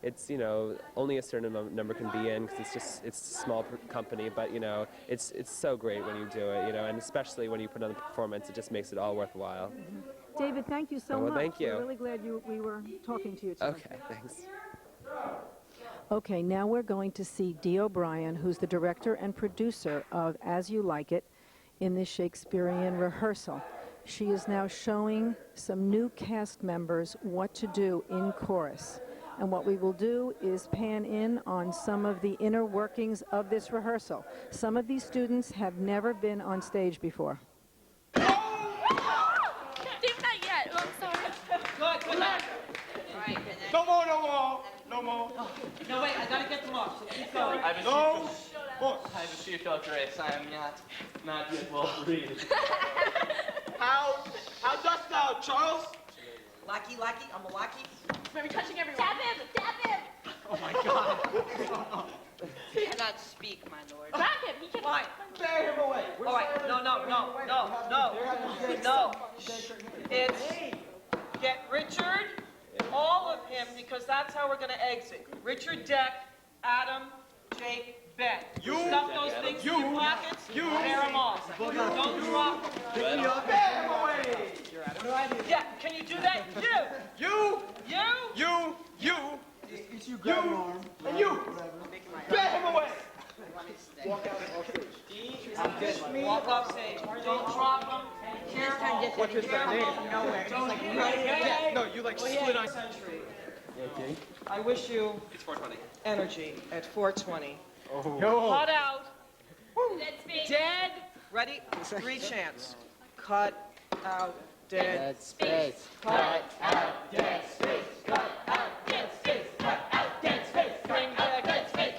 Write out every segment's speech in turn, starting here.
it's, you know, only a certain number can be in because it's a small company, but, you know, it's so great when you do it, you know, and especially when you put on the performance, it just makes it all worthwhile. David, thank you so much. Thank you. We're really glad we were talking to you today. Okay, thanks. Okay, now we're going to see Dee O'Brien, who's the director and producer of As You Like It in this Shakespearean rehearsal. She is now showing some new cast members what to do in chorus. And what we will do is pan in on some of the inner workings of this rehearsal. Some of these students have never been on stage before. Dave, not yet. Oh, I'm sorry. Good luck. No more. No, wait, I gotta get them off, so keep going. I have a few filter race. I am not yet well breathed. How dost thou, Charles? Lucky, I'm a lucky. Remember touching everyone. Tap him. Oh my God. He cannot speak, my lord. Grab him. He can. Fine. Bear him away. All right, no. It's get Richard, all of him, because that's how we're going to exit. Richard, Deck, Adam, Jake, Ben. You. Stuff those things in your pockets. Bear them off. Don't drop them. Bear him away. Yeah, can you do that? You. You grab an arm. And you. Bear him away. Walk out off stage. Walk off stage. Don't drop them. Careful. What's his name? Nowhere. No, you like slid on. Century. I wish you energy at 420. Cut out. Dead space. Dead. Ready? 3 chants. Cut out. Dead space. Cut out. Dead space. Cut out. Dead space. Cut out. Dead space. Bring back dead space.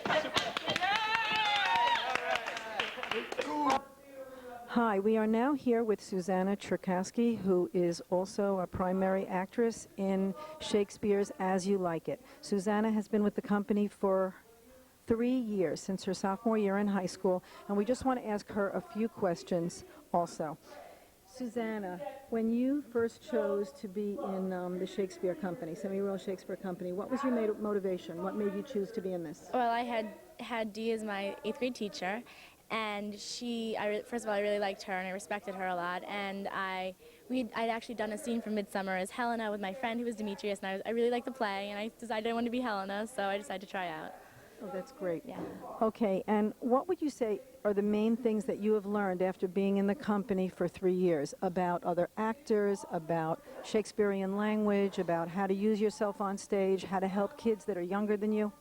Hi, we are now here with Susanna Cherkasky, who is also a primary actress in Shakespeare's As You Like It. Susanna has been with the company for 3 years, since her sophomore year in high school, and we just want to ask her a few questions also. Susanna, when you first chose to be in the Shakespeare Company, Semi-Royal Shakespeare Company, what was your motivation? What made you choose to be in this? Well, I had Dee as my 8th grade teacher, and first of all, I really liked her and I respected her a lot. And I'd actually done a scene from Midsummer as Helena with my friend who was Demetrius, and I really liked the play, and I decided I wanted to be Helena, so I decided to try out. Oh, that's great. Yeah. Okay, and what would you say are the main things that you have learned after being in the company for 3 years about other actors, about Shakespearean language, about how to use yourself on stage, how to help kids that are younger than you?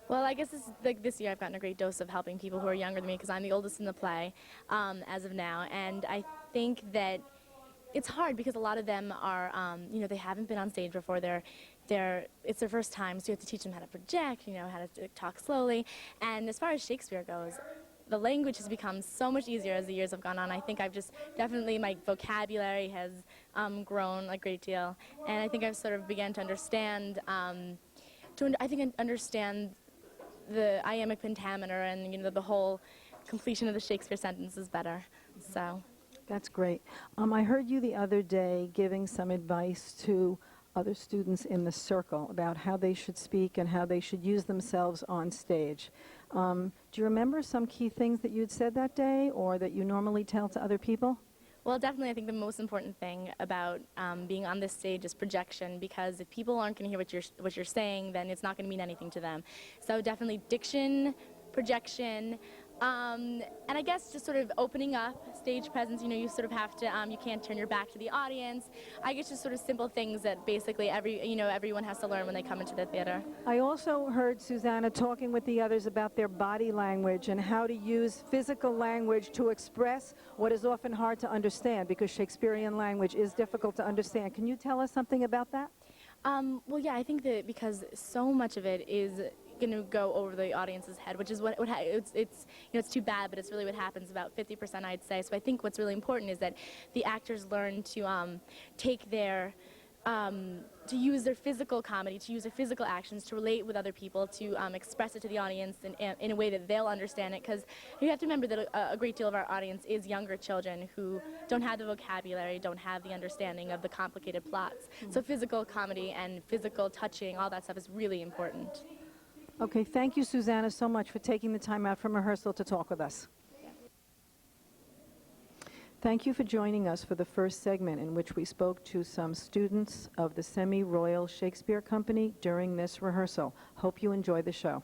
Well, I guess this year I've gotten a great dose of helping people who are younger than me because I'm the oldest in the play as of now, and I think that it's hard because a lot of them are, they haven't been on stage before. It's their first time, so you have to teach them how to project, how to talk slowly. And as far as Shakespeare goes, the language has become so much easier as the years have gone on. I think my vocabulary has grown a great deal, and I think I've sort of begun to understand, understand the iambic pentameter and the whole completion of the Shakespeare sentences better. So. That's great. I heard you the other day giving some advice to other students in the circle about how they should speak and how they should use themselves on stage. Do you remember some key things that you had said that day or that you normally tell to other people? Well, definitely I think the most important thing about being on this stage is projection, because if people aren't going to hear what you're saying, then it's not going to mean anything to them. So definitely diction, projection, and I guess just sort of opening up, stage presence, you sort of have to, you can't turn your back to the audience. I guess just sort of simple things that basically everyone has to learn when they come into the theater. I also heard Susanna talking with the others about their body language and how to use physical language to express what is often hard to understand, because Shakespearean language is difficult to understand. Can you tell us something about that? Well, yeah, I think that because so much of it is going to go over the audience's head, which is it's too bad, but it's really what happens about 50%, I'd say. So I think what's really important is that the actors learn to take their to use their physical comedy, to use their physical actions to relate with other people, to express it to the audience in a way that they'll understand it. Because you have to remember that a great deal of our audience is younger children who don't have the vocabulary, don't have the understanding of the complicated plots. So physical comedy and physical touching, all that stuff is really important. Okay, thank you, Susanna, so much for taking the time out from rehearsal to talk with us. Thank you for joining us for the first segment in which we spoke to some students of the Semi-Royal Shakespeare Company during this rehearsal. Hope you enjoy the show.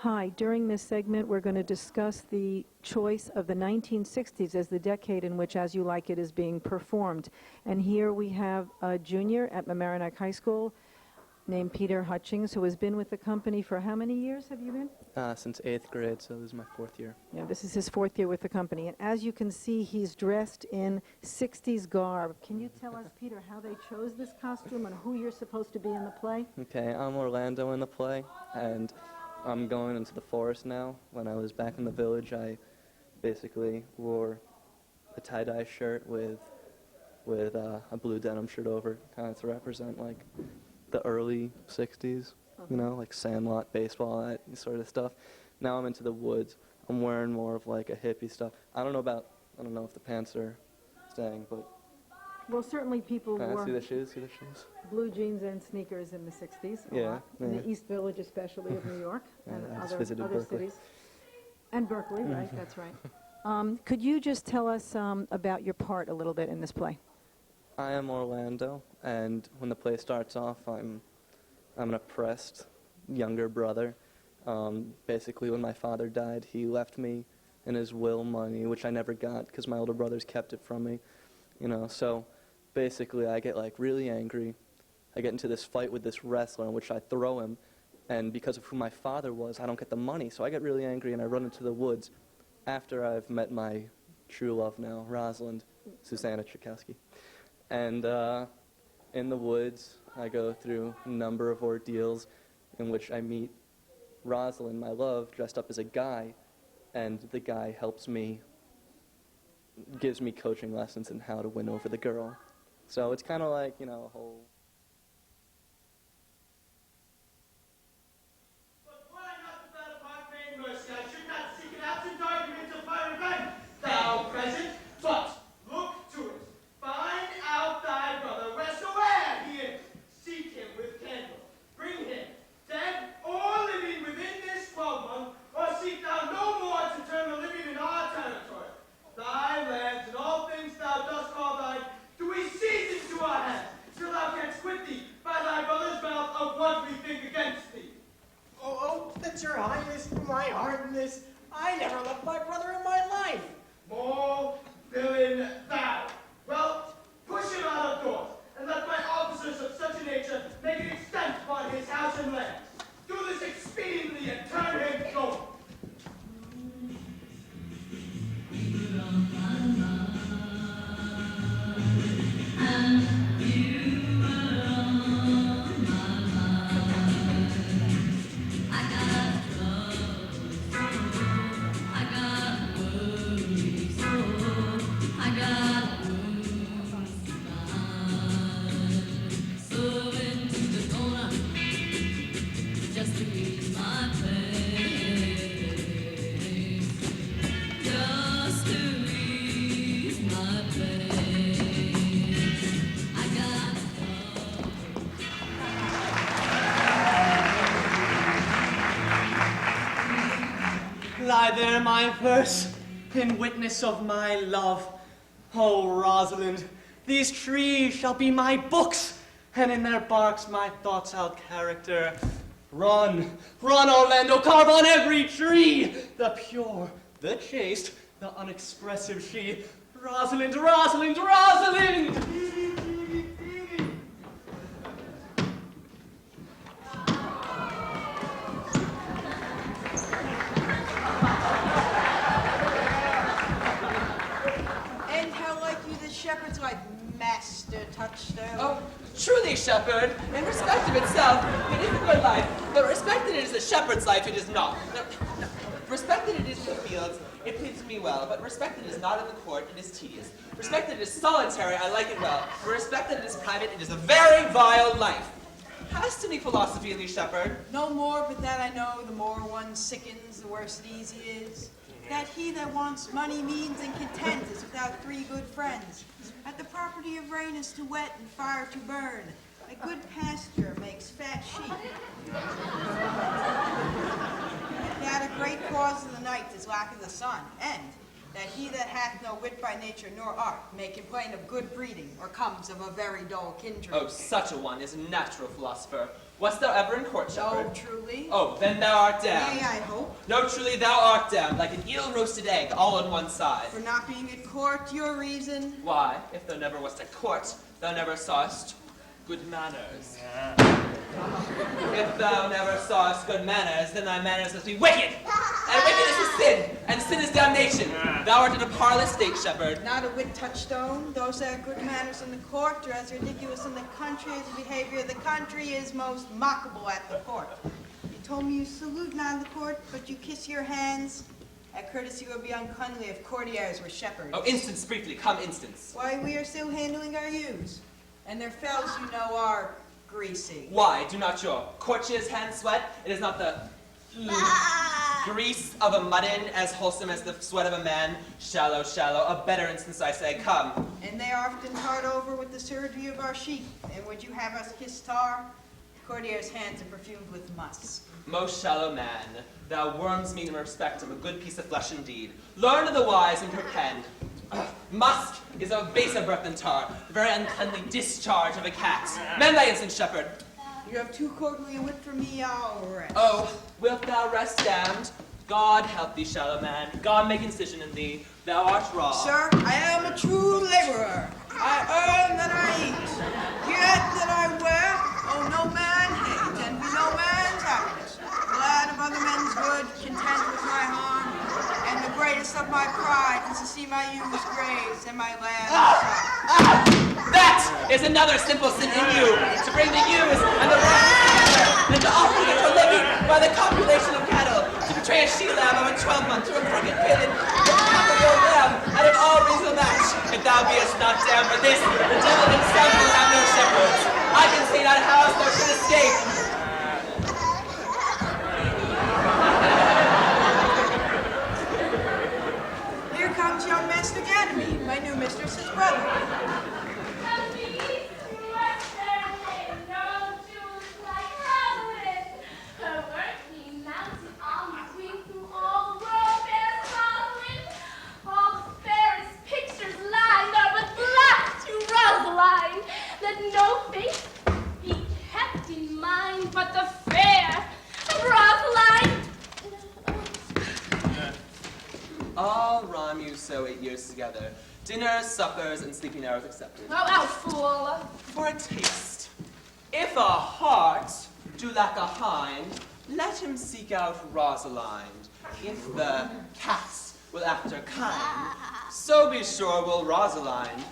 Hi, during this segment we're going to discuss the choice of the 1960s as the decade in which As You Like It is being performed. And here we have a junior at Mamaroneck High School named Peter Hutchings, who has been with the company for how many years have you been? Since 8th grade, so this is my 4th year. Yeah, this is his 4th year with the company. And as you can see, he's dressed in 60s garb. Can you tell us, Peter, how they chose this costume and who you're supposed to be in the play? Okay, I'm Orlando in the play, and I'm going into the forest now. When I was back in the village, I basically wore a tie-dye shirt with a blue denim shirt over, kind of to represent like the early 60s, you know, like Sandlot, baseball, that sort of stuff. Now I'm into the woods. I'm wearing more of like a hippie stuff. I don't know if the pants are staying, but Well, certainly people wore see the shoes? See the shoes? blue jeans and sneakers in the 60s. Yeah, In yeah. the East Village, especially of New York, and I just other visited Berkeley. cities. And Berkeley, right, that's right. Could you just tell us about your part a little bit in this play? I am Orlando, and when the play starts off, I'm an oppressed younger brother. Basically, when my father died, he left me in his will money, which I never got because my older brothers kept it from me. You know, so basically, I get like really angry. I get into this fight with this wrestler in which I throw him, and because of who my father was, I don't get the money. So I get really angry and I run into the woods after I've met my true love now, Rosalind, Susanna Tchaikovsky. And in the woods, I go through a number of ordeals in which I meet Rosalind, my love, dressed up as a guy, and the guy helps me, gives me coaching lessons in how to win over the girl. So it's kind of like, you know, a whole... But why not the better part vain mercy? I should not seek an absent argument of my revenge, thou present, but look to it. Find out thy brother wheresoe'er he is. Seek him with candle. Bring him, dead or living, within this 12-month, or seek thou no more to turn the living in our territory. Thy lands and all things thou dost call thine, do we seize into our hands, till thou canst quit thee by thy brother's mouth of what we think against thee. Oh, that your highness, my hardness, I never loved my brother in my life. More villain thou. Well, push him out of doors, and let my officers of such a nature make an extent upon his house and land. Do this expediently and turn him going. Lie there, my verse, in witness of my love. Oh, Rosalind, these trees shall be my books, and in their barks my thoughts I'll character. Run, run, Orlando, carve on every tree the pure, the chaste, the unexpressive she. Rosalind, Rosalind, Rosalind! Truly, shepherd, in respect of itself, it is a good life, but respect that it is a shepherd's life, it is not. No. Respect that it is in the fields, it pleases me well, but respect that it is not in the court, it is tedious. Respect that it is solitary, I like it well, but respect that it is private, it is a very vile life. Hast any philosophy in thee, shepherd? No more, but that I know, the more one sickens, the worse at ease he is. That he that wants money, means, and content is without 3 good friends. That the property of rain is to wet and fire to burn. A good pasture makes fat sheep. That a great cause of the night is lack of the sun, and that he that hath no wit by nature nor art may complain of good breeding, or comes of a very dull kindred. Oh, such a one is a natural philosopher. Wast thou ever in court, shepherd? No, truly. Oh, then thou art damned. Nay, I hope. No, truly, thou art damned, like an ill-roasted egg, all on one side. For not being at court, your reason. Why, if thou never wast at court, thou never sawest good manners. If thou never sawest good manners, then thy manners must be wicked. And wickedness is sin, and sin is damnation. Thou art in a parlous state, shepherd. Not a wit touchstone. Those that have good manners in the court are as ridiculous in the country as the behavior of the country is most mockable at the court. You told me you salute not in the court, but you kiss your hands. That courtesy would be uncomely if courtiers were shepherds. Oh, instance briefly, come instance. Why, we are still handling our ewes, and their fells, you know, are greasy. Why, do not your courtiers' hands sweat? It is not the grease of a mutton as wholesome as the sweat of a man. Shallow, shallow, a better instance, I say, come. And they are often tarred over with the surgery of our sheep. And would you have us kiss tar? Courtiers' hands are perfumed with musk. Most shallow man, thou worms me in respect of a good piece of flesh indeed. Learn of the wise and perpend. Musk is of baser breath than tar, the very uncleanly discharge of a cat. Mend thy instance, shepherd. You have too courtly a wit for me, I'll rest. Oh, wilt thou rest damned? God help thee, shallow man. God make incision in thee. Thou art raw. Sir, I am a true laborer. I earn that I eat. Yet that I wear, oh, no man hate, and be no man's happiness. Glad of other men's good, content with my harm, and the greatest of my pride is to see my ewes grazed and my land That is another simple sin in you, to bring the ewes and the rams together, and to offer them for living by the copulation of cattle, to betray a she-lamb of a 12-month to a crooked pillion, to conquer your lamb out of all reasonable match. If thou beest not damned for this, the devil himself will have no shepherds. I can see not how thou should escape. Here comes young Master Ganymede, my new mistress's brother. Let no face be kept in mind but the fair Rosaline. I'll rhyme you so 8 years together. Dinners, suppers, and sleeping hours accepted. Oh, fool. For a taste. If a heart do lack a hind, let him seek out Rosalind. If the cats will after kind, so be sure will Rosalind.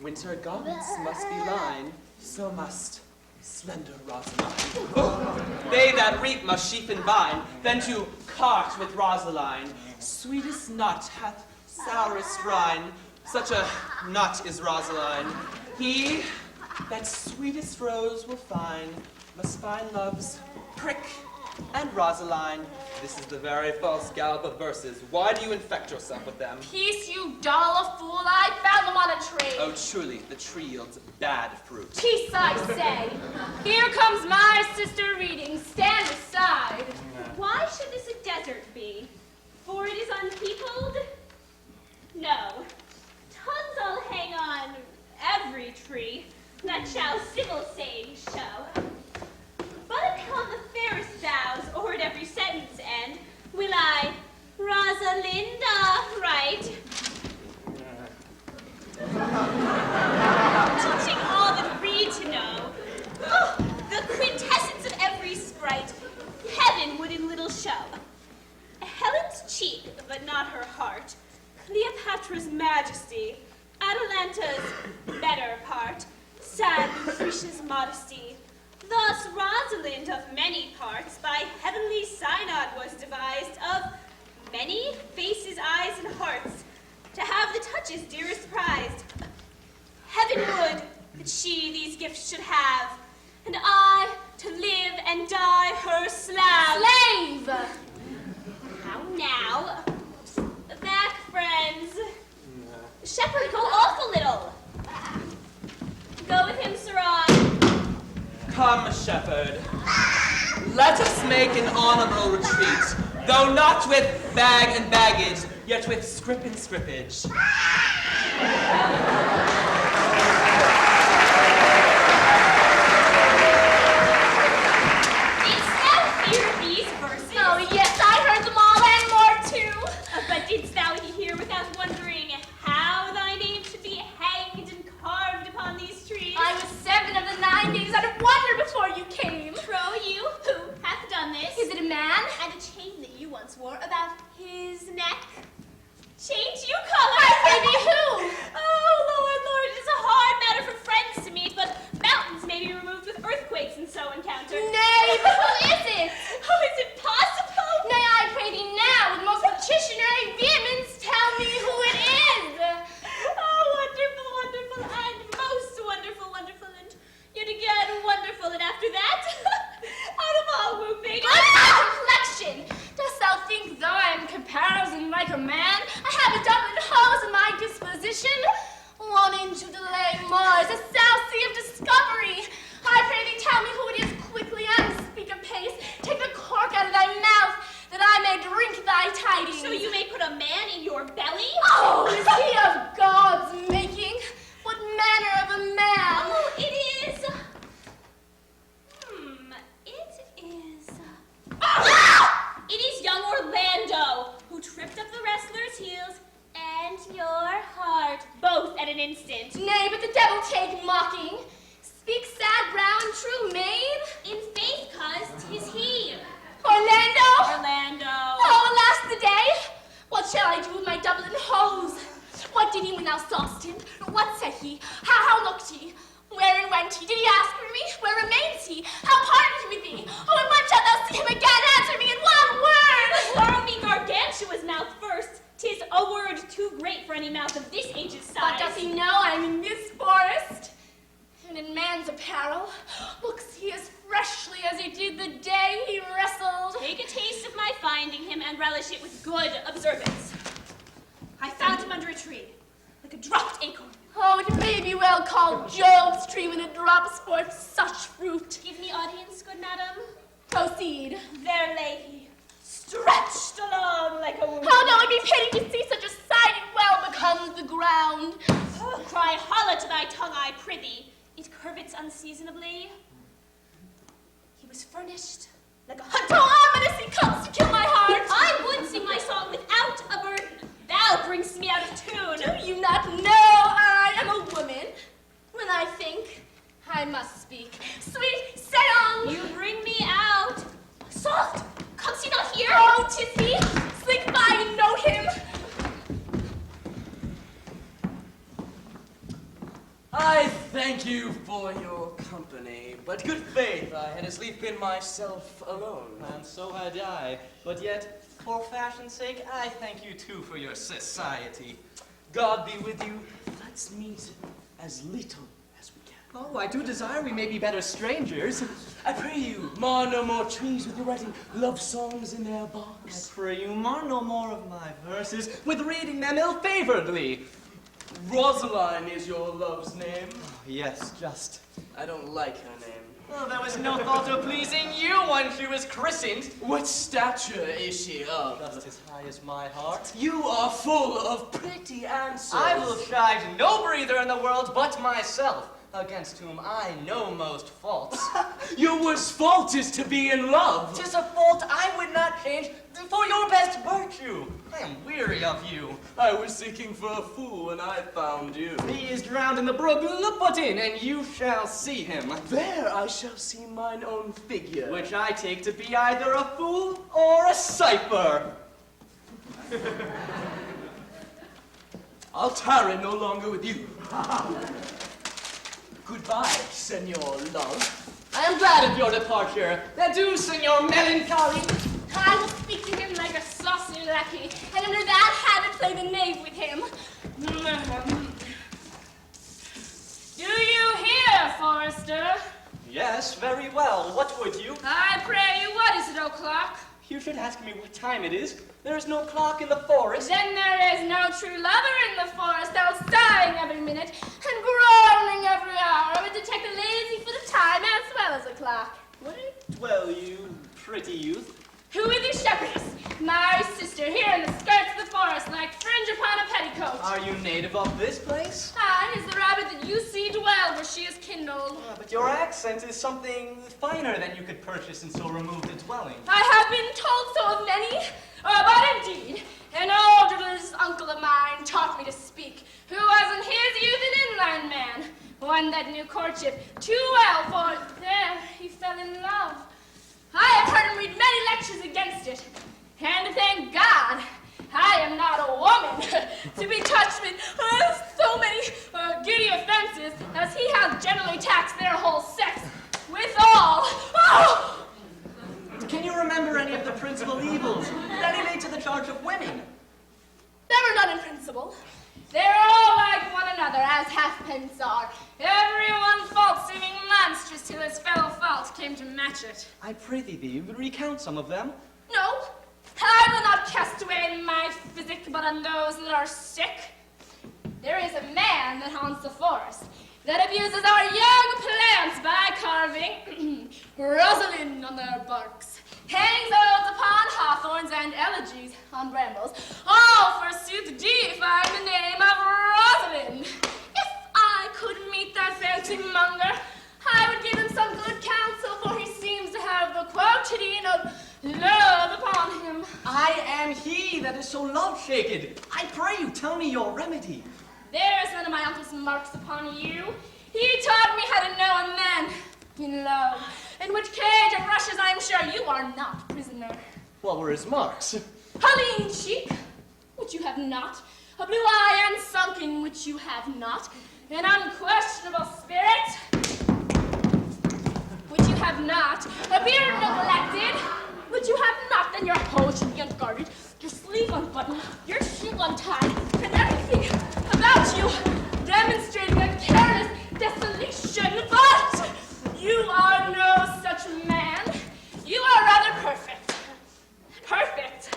Winter garments must be lined, so must slender Rosalind. Oh, they that reap must sheaf and bind, then to cart with Rosalind. Sweetest nut hath sourest rind, such a nut is Rosalind. He that sweetest rose will find, must find love's prick and Rosalind. This is the very false gallop of verses. Why do you infect yourself with them? Peace, you dull fool. I found them on a tree. Oh, truly, the tree yields bad fruit. Peace, I say. Here comes my sister reading. Stand aside. Why should this a desert be? For it is unpeopled? No. Tons I'll hang on every tree that shall civil saying show. But upon the fairest vows, or at every sentence end, will I Rosalinda write. Teaching all that read to know. Oh, the quintessence of every sprite, heaven would in little show. Helen's cheek, but not her heart. Cleopatra's majesty, Atalanta's better part. sad Lucretia's modesty. Thus Rosalind of many parts by heavenly synod was devised, of many faces, eyes, and hearts, to have the touches dearest prized. Heaven would that she these gifts should have, and I to live and die her slave. Slave! How now? Back, friends. Shepherd, go off a little. Go with him, Sirrah. Come, shepherd. Let us make an honorable retreat, though not with bag and baggage, yet with scrip and scrippage. Didst thou hear these verses? Oh, yes, I heard them all and more too. But didst thou hear without wondering how thy name should be hanged and carved upon these trees? I was 7 of the 9 days out of wonder before you came. Trow you, who hath done this? Is it a man? And a chain that you once wore about his neck? Change you color? I say thee who? Oh, Lord, Lord, it is a hard matter for friends to meet, but mountains may be removed with earthquakes and so encountered. Nay, but who is it? Oh, is it possible? Nay, I pray thee now, with most petitionary vehemence, tell me who it is. Oh, wonderful, wonderful, and most wonderful, wonderful, and yet again wonderful, and after that, out of all whooping. Good my complexion! Dost thou think though I am caparisoned like a man, I have a doublet hose in my disposition? Wanting to delay more is a south sea of discovery. I pray thee tell me who it is quickly and speak apace. Take the cork out of thy mouth, that I may drink thy tidings. So you may put a man in your belly? Oh, is he of God's making? What manner of a man? Oh, it is. It is young Orlando, who tripped up the wrestler's heels and your heart, both at an instant. Nay, but the devil take mocking. Speak sad, brown, true maid. In faith, cuz, 'tis he. Orlando! Orlando. Oh, alas the day! What shall I do with my doublet and hose? What did he when thou saw'st him? What said he? How looked he? Wherein went he? Did he ask for me? Where remains he? How parted he with thee? Oh, and when shalt thou see him again? Answer me in one word! Borrow me Gargantua's mouth first. 'Tis a word too great for any mouth of this age's size. But does he know I am in this forest? And in man's apparel, looks he as freshly as he did the day he wrestled. Take a taste of my finding him and relish it with good observance. I found him under a tree, like a dropped acorn. Oh, it may be well called Job's tree when it drops forth such fruit. Give me audience, good madam. Proceed. There lay he, stretched along like a woman. Oh, no, it'd be pity to see such a sight. It well becomes the ground. Oh, cry holla to thy tongue, I prithee. It curvets unseasonably. He was furnished like a hunter. Oh, ominous, he comes to kill my heart. I would sing my song without a burden. Thou bringst me out of tune. Do you not know I am a woman? When I think, I must speak. Sweet, say on. You bring me out. Soft, comes he not here? Oh, 'tis he. Slink by and note him. I thank you for your company, but good faith, I had as lief been myself alone. And so had I, but yet, for fashion's sake, I thank you too for your society. God be with you. Let's meet as little as we can. Oh, I do desire we may be better strangers. I pray you, mar no more trees with your writing love songs in their box. I pray you, mar no more of my verses with reading them ill-favoredly. Rosaline is your love's name. Oh, yes, just. I don't like her name. Well, there was no thought of pleasing you when she was christened. What stature is she of? Just as high as my heart. You are full of pretty answers. I will chide no breather in the world but myself, against whom I know most faults. Your worst fault is to be in love. 'Tis a fault I would not change for your best virtue. I am weary of you. I was seeking for a fool when I found you. He is drowned in the brook. Look but in, and you shall see him. There I shall see mine own figure, which I take to be either a fool or a cipher. I'll tarry no longer with you. Goodbye, Senor Love. I am glad of your departure. Adieu, Senor Melancholy. I will speak to him like a saucy lackey, and under that habit play the knave with him. Do you hear, Forrester? Yes, very well. What would you? I pray you, what is it, o'clock? You should ask me what time it is. There is no clock in the forest. Then there is no true lover in the forest, else sighing every minute and groaning every hour. I would detect a lazy foot of time as well as a clock. Well, you pretty youth. Who is this shepherdess? My sister, here in the skirts of the forest, like fringe upon a petticoat. Are you native of this place? Ah, is the rabbit that you see dwell where she is kindled. But your accent is something finer than you could purchase in so removed a dwelling. I have been told so of many, but indeed, an older uncle of mine taught me to speak, who was in his youth an inland man, one that knew courtship too well, for there he fell in love. I have heard him read many lectures against it, and thank God, I am not a woman to be touched with so many giddy offenses as he has generally taxed their whole sex withal. Oh! Can you remember any of the principal evils that he made to the charge of women? There were none in principle. They are all like one another, as halfpence are. Everyone fault seeming monstrous till his fellow fault came to match it. I prithee thee, recount some of them. No, I will not cast away my physic but on those that are sick. There is a man that haunts the forest, that abuses our young plants by carving Rosalind on their barks, hangs oaths upon hawthorns and elegies on brambles, all forsooth defying the name of Rosalind. If I could meet that fancy monger, I would give him some good counsel, for he seems to have the quotidien of love upon him. I am he that is so love-shaken. I pray you, tell me your remedy. There's none of my uncle's marks upon you. He taught me how to know a man in love, in which cage of rushes I am sure you are not prisoner. What were his marks? A lean cheek, which you have not, a blue eye unsunken, which you have not, an unquestionable spirit, which you have not, a beard neglected, which you have not, then your hose should be unguarded, your sleeve unbuttoned, your shoe untied, and everything about you demonstrating a careless desolation. But you are no such man. You are rather perfect. Perfect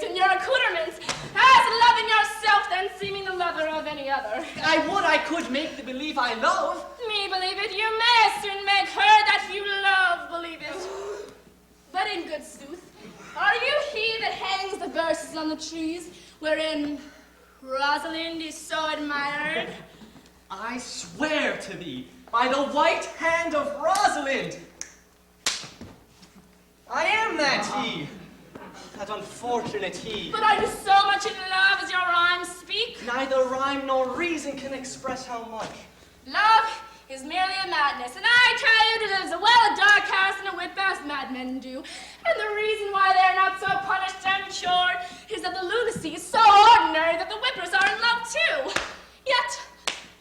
in your accoutrements, as loving yourself than seeming the lover of any other. I would I could make the belief I love. Me believe it, you may soon make her that you love believe it. But in good sooth, are you he that hangs the verses on the trees, wherein Rosalind is so admired? I swear to thee, by the white hand of Rosalind, I am that he. That unfortunate he. But are you so much in love as your rhymes speak? Neither rhyme nor reason can express how much. Love is merely a madness, and I tell you it is as well a dark house and a whip as madmen do. And the reason why they are not so punished and cured is that the lunacy is so ordinary that the whippers are in love too. Yet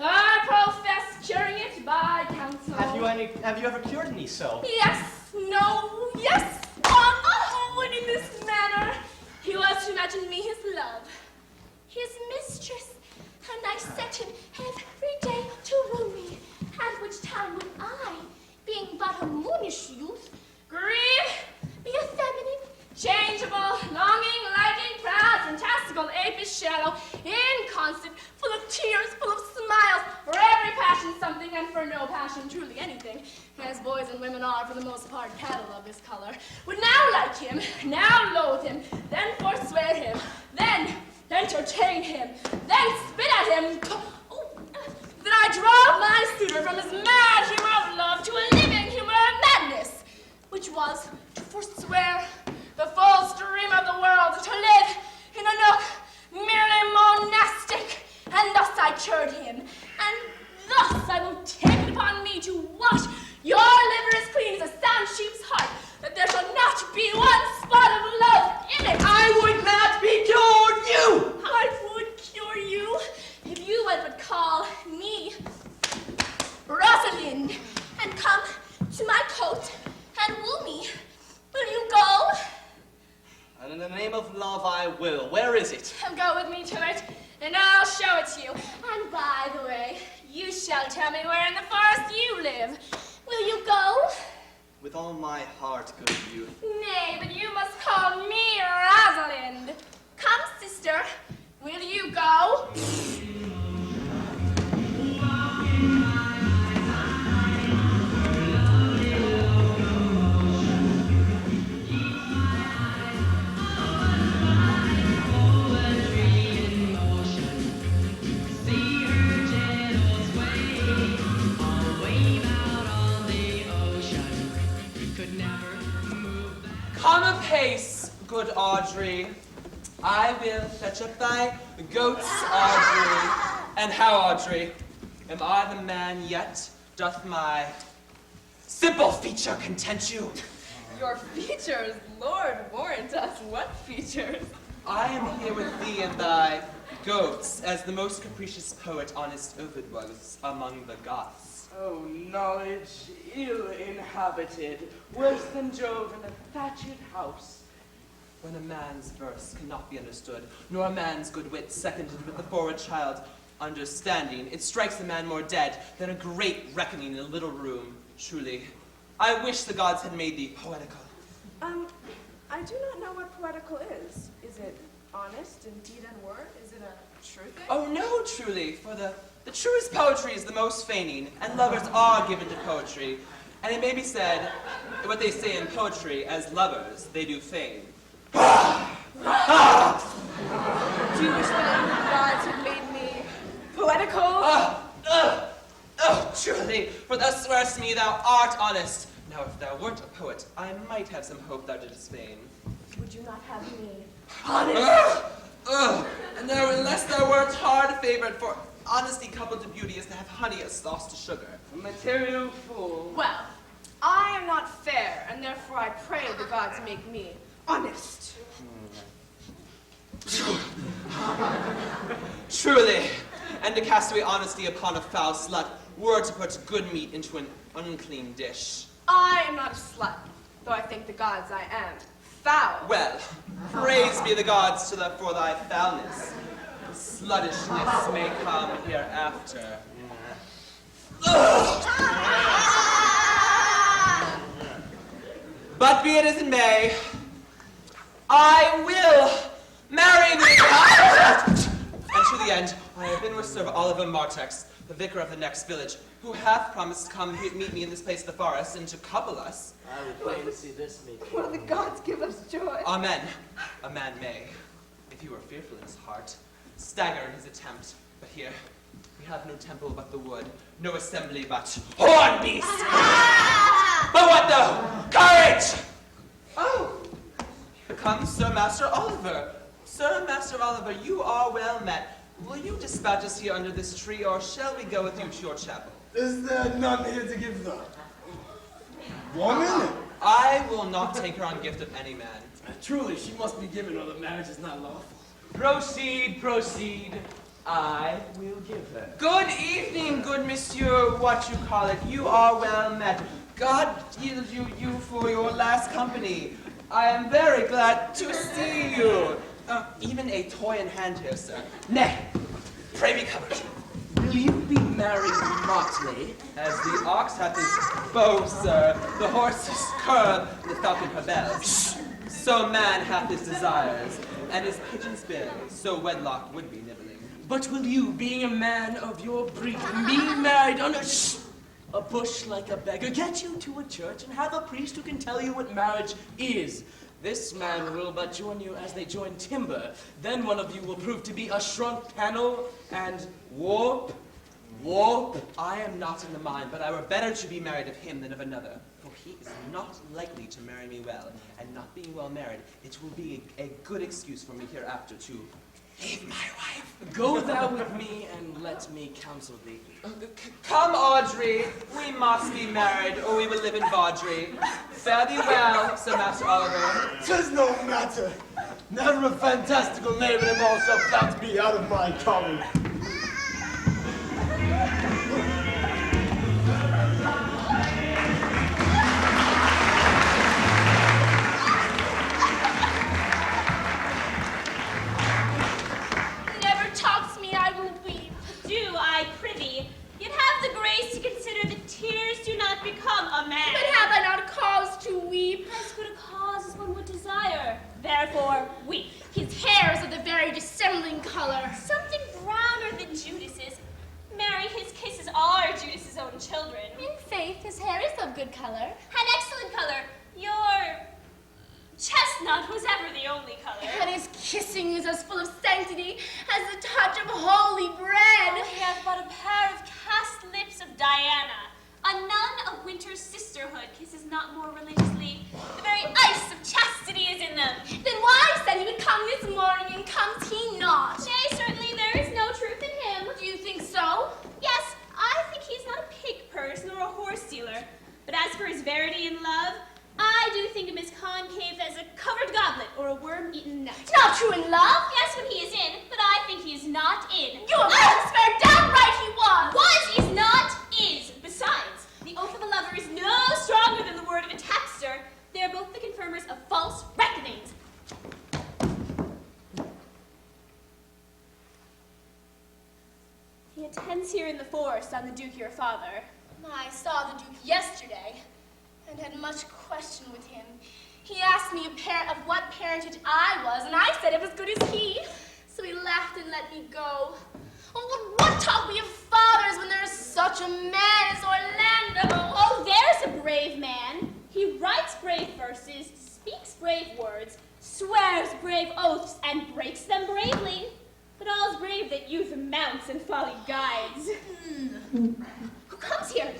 I profess curing it by counsel. Have you ever cured me so? Yes, no, yes, and in this manner he was to imagine me his love, his mistress, and I set him every day to woo me, at which time when I, being but a moonish youth, grieve, be effeminate, changeable, longing, liking, proud, fantastical, apish, shallow, inconstant, full of tears, full of smiles, for every passion something, and for no passion truly anything, as boys and women are for the most part cattle of this color, would now like him, now loathe him, then forswear him, then entertain him, then spit at him, that I drove my suitor from his mad humor of love to a living humor of madness, which was to forswear the full stream of the world, to live in a nook merely monastic, and thus I cured him, and thus I will take it upon me to wash your liver as clean as a sound sheep's heart, that there shall not be one spot of love in it. I would not be cured, you! I would cure you, if you would but call me of love I will. Where is it? Go with me to it, and I'll show it to you. And by the way, you shall tell me where in the forest you live. Will you go? With all my heart, good youth. Nay, but you must call me Rosalind. Come, sister, will you go? Come apace, good Audrey. I will fetch up thy goats, Audrey. And how, Audrey? Am I the man yet? Doth my simple feature content you? Your features, Lord warrant us, what features? I am here with thee and thy goats, as the most capricious poet honest Ovid was among the Goths. Oh, knowledge ill inhabited, worse than Jove in a thatched house. When a man's verse cannot be understood, nor a man's good wit seconded with the forward child understanding, it strikes a man more dead than a great reckoning in a little room. Truly, I wish the gods had made thee poetical. I do not know what poetical is. Is it honest in deed and word? Is it a true thing? Oh no, truly, for the truest poetry is the most feigning, and lovers are given to poetry. And it may be said, what they say in poetry, as lovers, they do feign. Do you wish then the gods had made me poetical? Oh, truly, for thou swearest me thou art honest. Now, if thou wert a poet, I might have some hope thou didst feign. Would you not have me Honest! And now, unless thou wert hard favored, for honesty coupled to beauty is to have honey as sauce to sugar. A material fool. Well, I am not fair, and therefore I pray the gods make me honest. Truly, and to cast away honesty upon a foul slut were to put good meat into an unclean dish. I am not a slut, though I think the gods I am foul. Well, praise be the gods for thy foulness. Sluttishness may come hereafter. But be it as it may, I will marry thee. And to the end, I have been with Sir Oliver Martex, the vicar of the next village, who hath promised to come meet me in this place of the forest and to couple us. I would fain see this meeting. Will the gods give us joy? Amen. A man may, if he were fearful in his heart, stagger in his attempt. But here, we have no temple but the wood, no assembly but horn beast. But what though? Courage! Oh, here comes Sir Master Oliver. Sir Master Oliver, you are well met. Will you dispatch us here under this tree, or shall we go with you to your chapel? Is there none here to give the woman? I will not take her on gift of any man. Truly, she must be given, or the marriage is not lawful. Proceed, proceed. I will give her. Good evening, good monsieur, what you call it. You are well met. God yield you for your last company. I am very glad to see you. Even a toy in hand here, sir. Nay, pray be covered. Will you be married motley? As the ox hath his bow, sir, the horse his curb, and the falcon her bells. So man hath his desires, and his pigeon's bill, so wedlock would be nibbling. But will you, being a man of your breed, be married under a bush like a beggar, get you to a church and have a priest who can tell you what marriage is? This man will but join you as they join timber. Then one of you will prove to be a shrunk panel and warp. I am not in the mind, but I were better to be married of him than of another. For he is not likely to marry me well, and not being well married, it will be a good excuse for me hereafter to leave my wife. Go thou with me and let me counsel thee. Come, Audrey, we must be married, or we will live in Vaudry. Fare thee well, Sir Master Oliver. 'Tis no matter. Never a fantastical name in all shall flout me out of my calling. more weak. His hair is of the very dissembling color. Something browner than Judas's. Mary, his kisses are Judas's own children. In faith, his hair is of good color. An excellent color. Your chestnut was ever the only color. And his kissing is as full of sanctity as the touch of holy bread. He hath but a pair of cast lips of Diana. A nun of Winter's sisterhood kisses not more religiously. The very ice of chastity is in them. Then why said he would come this morning, and comes he not? Nay, certainly there is no truth in him. Do you think so? Yes, I think he's not a pig purse nor a horse dealer. But as for his verity in love, I do think him as concave as a covered goblet or a worm-eaten nut. Not true in love? Yes, when he is in, but I think he is not in. You have swear downright he was. Was is not is. Besides, the oath of a lover is no stronger than the word of a tapster. They are both the confirmers of false reckonings. He attends here in the forest on the Duke your father. I saw the Duke yesterday, and had much question with him. He asked me of what parentage I was, and I said it was good as he. So he laughed and let me go. Oh, what talk we of fathers when there is such a man as Orlando? Oh, there's a brave man. He writes brave verses, speaks brave words, swears brave oaths, and breaks them bravely. But all's brave that youth amounts and folly guides. Who comes here?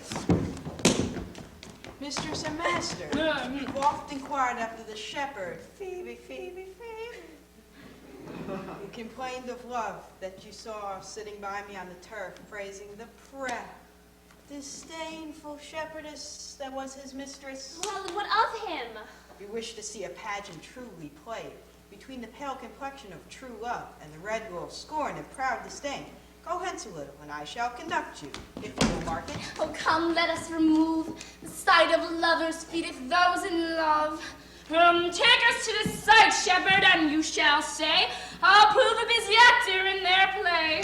Mistress and master, you've oft inquired after the shepherd. Phoebe, Phoebe, Phoebe. You complained of love that you saw sitting by me on the turf, praising the proud, disdainful shepherdess that was his mistress. Well, what of him? You wish to see a pageant truly played between the pale complexion of true love and the red glow of scorn and proud disdain. Go hence a little, and I shall conduct you, if you will mark it. Oh, come, let us remove the sight of lovers feedeth those in love. Take us to the sight, shepherd, and you shall say, I'll prove a busy actor in their play.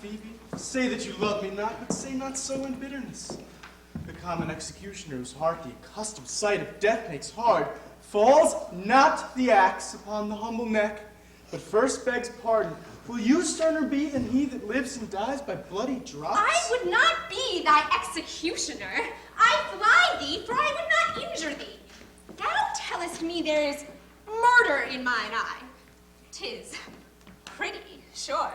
Phoebe, say that you love me not, but say not so in bitterness. The common executioner whose heart the accustomed sight of death makes hard, falls not the axe upon the humble neck, but first begs pardon. Will you sterner be than he that lives and dies by bloody drops? I would not be thy executioner. I fly thee, for I would not injure thee. Thou tellest me there is murder in mine eye. 'Tis pretty, sure,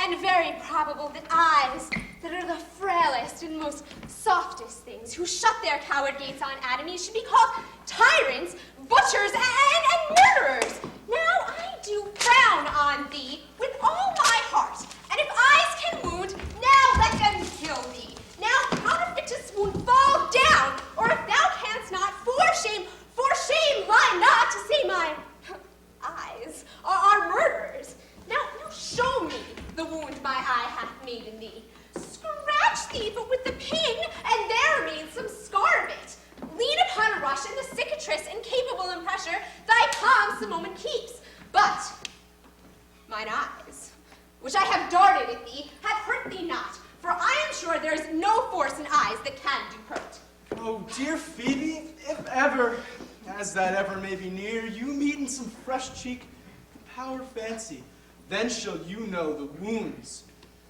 and very probable that eyes that are the frailest and most softest things, who shut their coward gates on enemies, should be called tyrants, butchers, and murderers. Now I do frown on thee with all my heart, and if eyes can wound, now let them kill thee. Now counterfeit to swoon, fall down, or if thou canst not, for shame, lie not to say my eyes are murderers. Now show me the wound my eye hath made in thee. Scratch thee but with the pin, and there remains some scar of it. Lean upon a rush, and the cicatrice, incapable in pressure, thy calm some moment keeps. But mine eyes, which I have darted at thee, have hurt thee not, for I am sure there is no force in eyes that can do hurt. Oh, dear Phoebe, if ever, as that ever may be near, you meet in some fresh cheek the power of fancy, then shall you know the wounds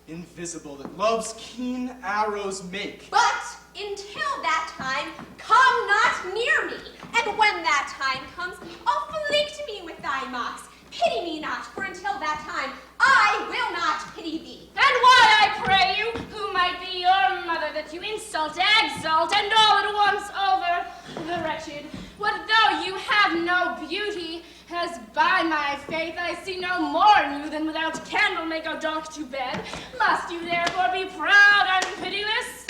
invisible that love's keen arrows make. But until that time, come not near me. And when that time comes, afflict me with thy mocks. Pity me not, for until that time, I will not pity thee. And why, I pray you, who might be your mother, that you insult, exalt, and all at once over the wretched? What though you have no beauty, as by my faith I see no more in you than without candle may go dark to bed? Must you therefore be proud and pitiless?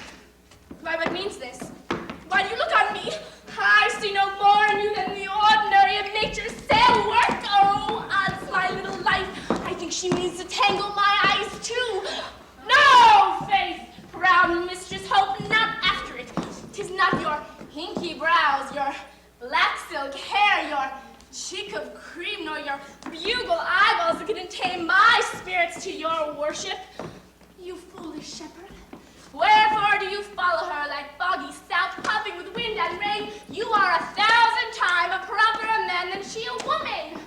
Why, what means this? pinky brows, your black silk hair, your cheek of cream, nor your bugle eyeballs that can tame my spirits to your worship. You foolish shepherd. Wherefore do you follow her like foggy south, puffing with wind and rain? You are 1,000 times a properer man than she a woman.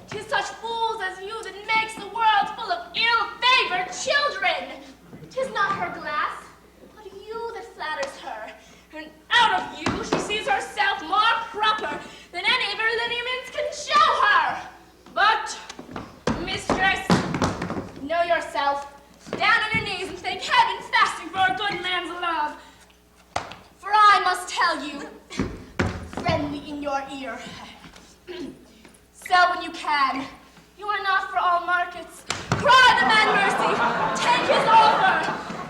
'Tis such fools as you that makes the world full of ill-favored children. 'Tis not her glass, but you that flatters her. And out of you she sees herself more proper than any of her lineaments can show her. But, mistress, know yourself. Down on your knees and thank heaven fasting for a good man's love. For I must tell you, friendly in your ear, sell when you can. You are not for all markets. Cry the man mercy. Take his offer.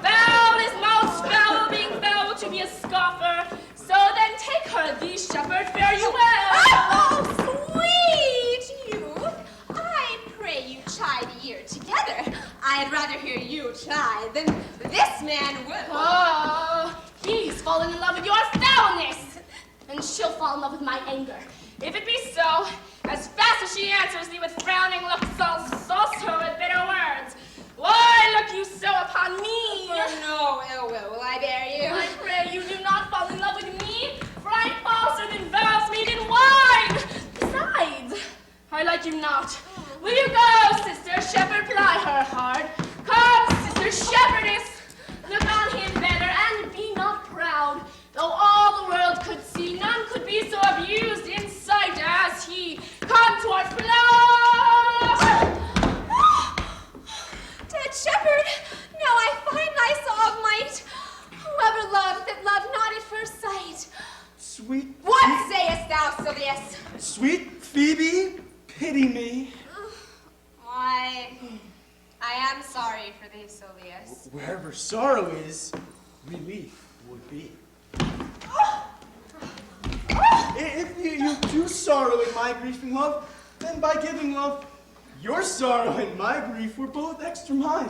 Foul is most foul, being foul to be a scoffer. So then take her, thee shepherd, fare you well. Oh, sweet youth, I pray you chide a year together. I'd rather hear you chide than this man would. Oh, he's fallen in love with your foulness, and she'll fall in love with my anger. If it be so, as fast as she answers thee with frowning looks, I'll sauce her with bitter words. Why look you so upon me? For no ill will I bear you. I pray you do not fall in love with me, for I am falser than vows mead and wine. Besides, I like you not. Will you go, sister shepherd, ply her hard? Come, sister shepherdess, look on him better, and be not proud. Though all the world could see, none could be so abused in sight as he. Come to our flow! Dead shepherd, now I find thy saw of might. Whoever loved that loved not at first sight. Sweet. What sayest thou, Sylvius? Sweet Phoebe, pity me. Why, I am sorry for thee, Sylvius. Wherever sorrow is, relief would be. If you do sorrow in my grieving love, then by giving love, your sorrow and my grief were both extra mine.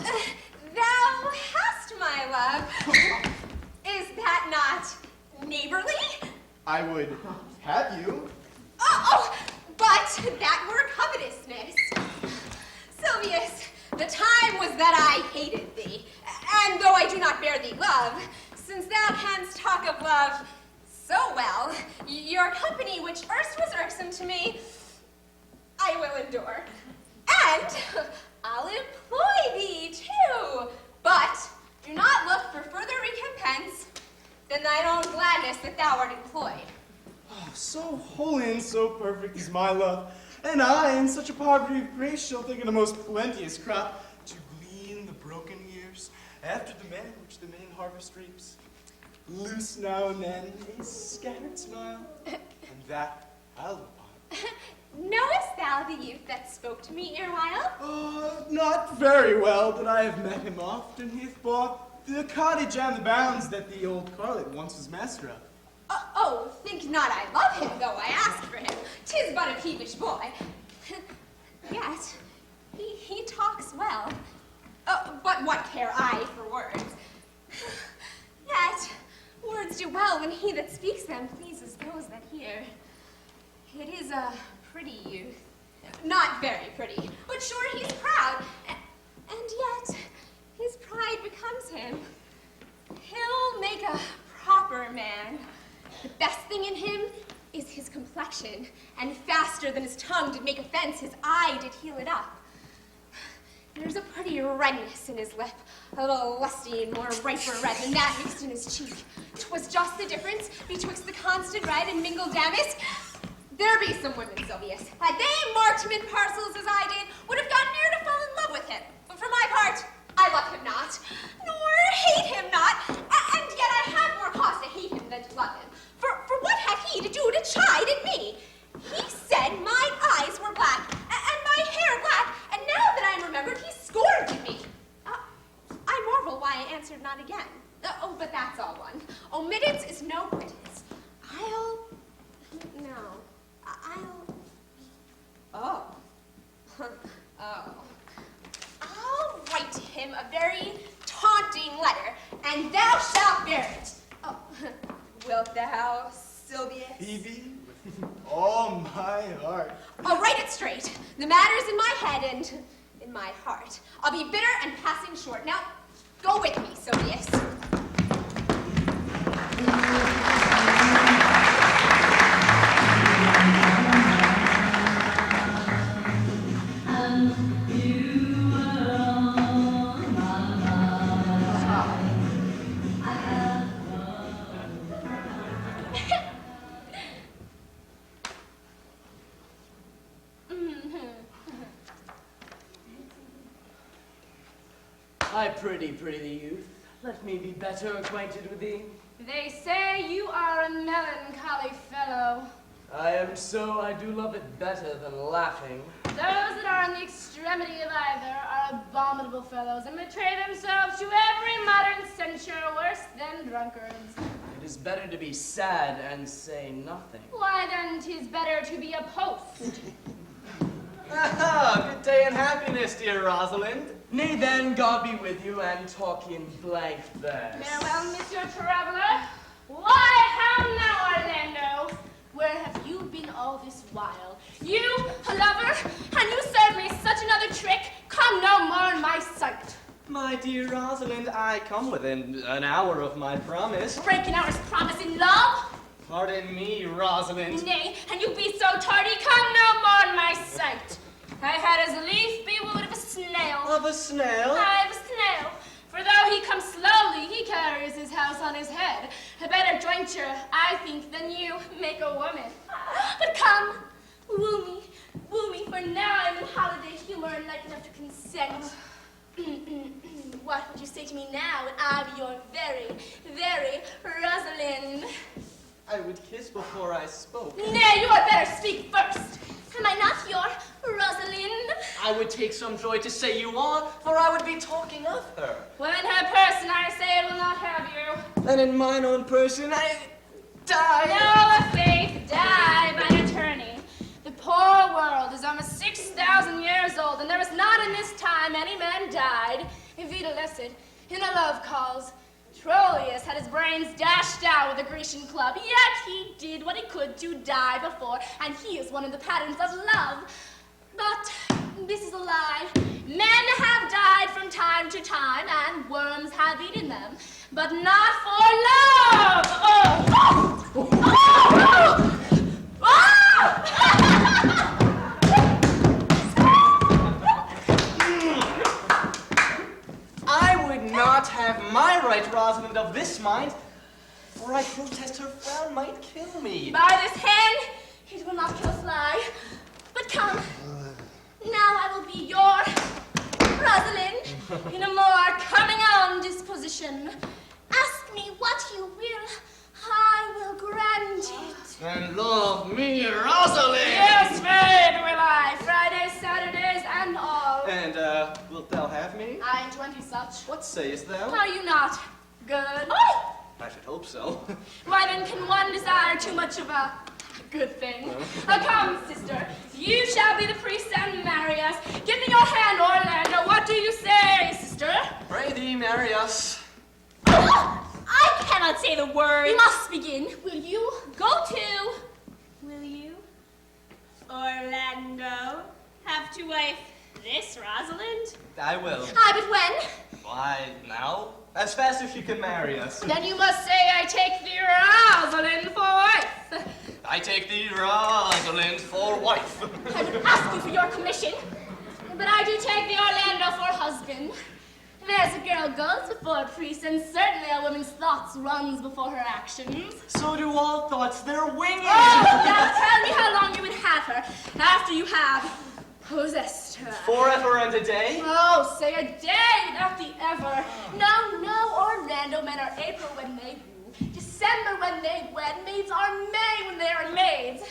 Thou hast my love. Is that not neighborly? I would have you. Oh, but that were covetousness. Sylvius, the time was that I hated thee, and though I do not bear thee love, since thou canst talk of love so well, your company, which erst was irksome to me, I will endure. And I'll employ thee too, but do not look for further recompense than thine own gladness that thou art employed. Oh, so holy and so perfect is my love, and I, in such a poverty of grace, shall think it a most plenteous crop to glean the broken years after the manner which the main harvest reaps. Loose now and then a scattered smile, and that I'll upon. Knowest thou the youth that spoke to me erewhile? Not very well, but I have met him often. He hath bought the cottage and the bounds that the old harlot once was master of. Oh, think not I love him, though I ask for him. 'Tis but a peevish boy. Yet, he talks well. But what care I for words? Yet, words do well when he that speaks them pleases those that hear. It is a pretty youth. Not very pretty, but sure he's proud. And yet, his pride becomes him. He'll make a proper man. The best thing in him is his complexion, and faster than his tongue did make offense, his eye did heal it up. There's a pretty redness in his lip, a little lusty and more riper red than that mixed in his cheek. 'Twas just the difference betwixt the constant red and mingled damask. There be some women, Sylvius, had they marked him in parcels as I did, would have gone near to fall in love with him. But for my part, I love him not, nor hate him not, and yet I have more cause to hate him than to love him. For what had he to do to chide at me? He said mine eyes were black, and my hair black, and now that I'm remembered, he scorned at me. I marvel why I answered not again. But that's all one. Omittance is no quittance. I'll write to him a very taunting letter, and thou shalt bear it. Oh, wilt thou? thou, Sylvius? Evie, with all my heart. I'll write it straight. The matter's in my head and in my heart. I'll be bitter and passing short. Now, go with me, Sylvius. Hi, pretty youth. Let me be better acquainted with thee. They say you are a melancholy fellow. I am so. I do love it better than laughing. Those that are in the extremity of either are abominable fellows and betray themselves to every modern censure worse than drunkards. It is better to be sad and say nothing. Why then 'tis better to be a post. Aha! Good day and happiness, dear Rosalind. Nay then, God be with you, and talk in blank verse. Farewell, Monsieur Traveler. Why, how now, Orlando? Where have you been all this while? You, a lover, and you serve me such another trick? Come no more in my sight. My dear Rosalind, I come within an hour of my promise. Break an hour's promise in love? Pardon me, Rosalind. Nay, and you be so tardy, come no more in my sight. I had as lief be wooed of a snail. Of a snail? Aye, of a snail. For though he comes slowly, he carries his house on his head. A better jointure, I think, than you make a woman. But come, woo me, for now I'm in holiday humor and like enough to consent. What would you say to me now when I be your very Rosalind? I would kiss before I spoke. Nay, you had better speak first. Am I not your Rosalind? I would take some joy to say you are, for I would be talking of her. Well, in her person, I say it will not have you. And in mine own person, I die. No, faith, die by an attorney. The poor world is almost 6,000 years old, and there was not in this time any man died, vita licet, in a love cause. Troilus had his brains dashed out with a Grecian club, yet he did what he could to die before, and he is one of the patterns of love. But this is a lie. Men have died from time to time, and worms have eaten them, but not for love. Oh! Oh! Oh! Oh! I would not have my right, Rosalind, of this mind, for I protest her frown might kill me. By this hand, it will not kill a fly. But come, now I will be your Rosalind in a more coming on disposition. Ask me what you will, I will grant it. And love me, Rosalind! Yes, faith will I, Fridays, Saturdays, and all. And, wilt thou have me? I and 20 such. What sayest thou? Are you not good? I should hope so. Why then can one desire too much of a good thing? Come, sister, you shall be the priest and marry us. Give me your hand, Orlando. What do you say, sister? Pray thee, marry us. I cannot say the word. You must begin. Will you? Go to. Will you, Orlando, have to wife this Rosalind? I will. Aye, but when? Why, now? As fast as she can marry us. Then you must say I take the Rosalind for wife. I take thee, Rosalind, for wife. I would ask you for your commission, but I do take the Orlando for husband. There's a girl goes before a priest, and certainly a woman's thoughts runs before her actions. So do all thoughts, they're winged. Oh, now tell me how long you would have her after you have possessed her. Forever and a day? Oh, say a day without the ever. No, Orlando men are April when they woo, December when they wed, maids are May when they are maids.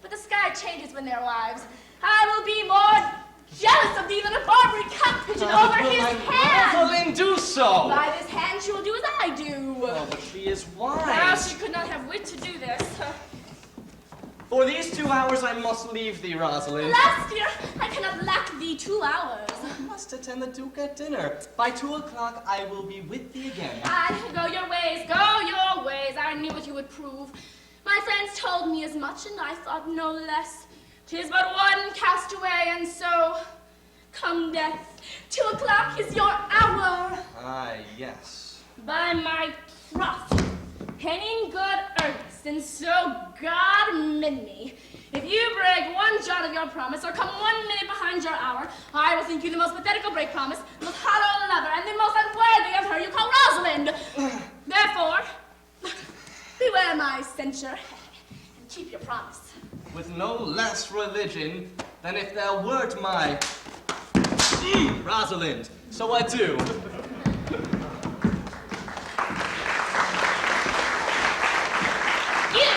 But the sky changes when they're wives. I will be more jealous of thee than a Barbary cock pigeon over his hand. Rosalind, do so. By this hand she will do as I do. Oh, but she is wise. Now she could not have wit to do this. For these 2 hours I must leave thee, Rosalind. Last year I cannot lack thee 2 hours. must attend the Duke at dinner. By 2 o'clock, I will be with thee again. Go your ways, go your ways. I knew what you would prove. My friends told me as much, and I thought no less. 'Tis but one castaway, and so, come death, 2 o'clock is your hour. Ah, yes. By my troth, and in good earnest, and so God mend me, if you break one jot of your promise, or come 1 minute behind your hour, I will think you the most pathetic break promise, the most hollow lover, and the most unworthy of her you call Rosalind. Therefore, beware my censure, and keep your promise. With no less religion than if thou wert my Rosalind. So I do. You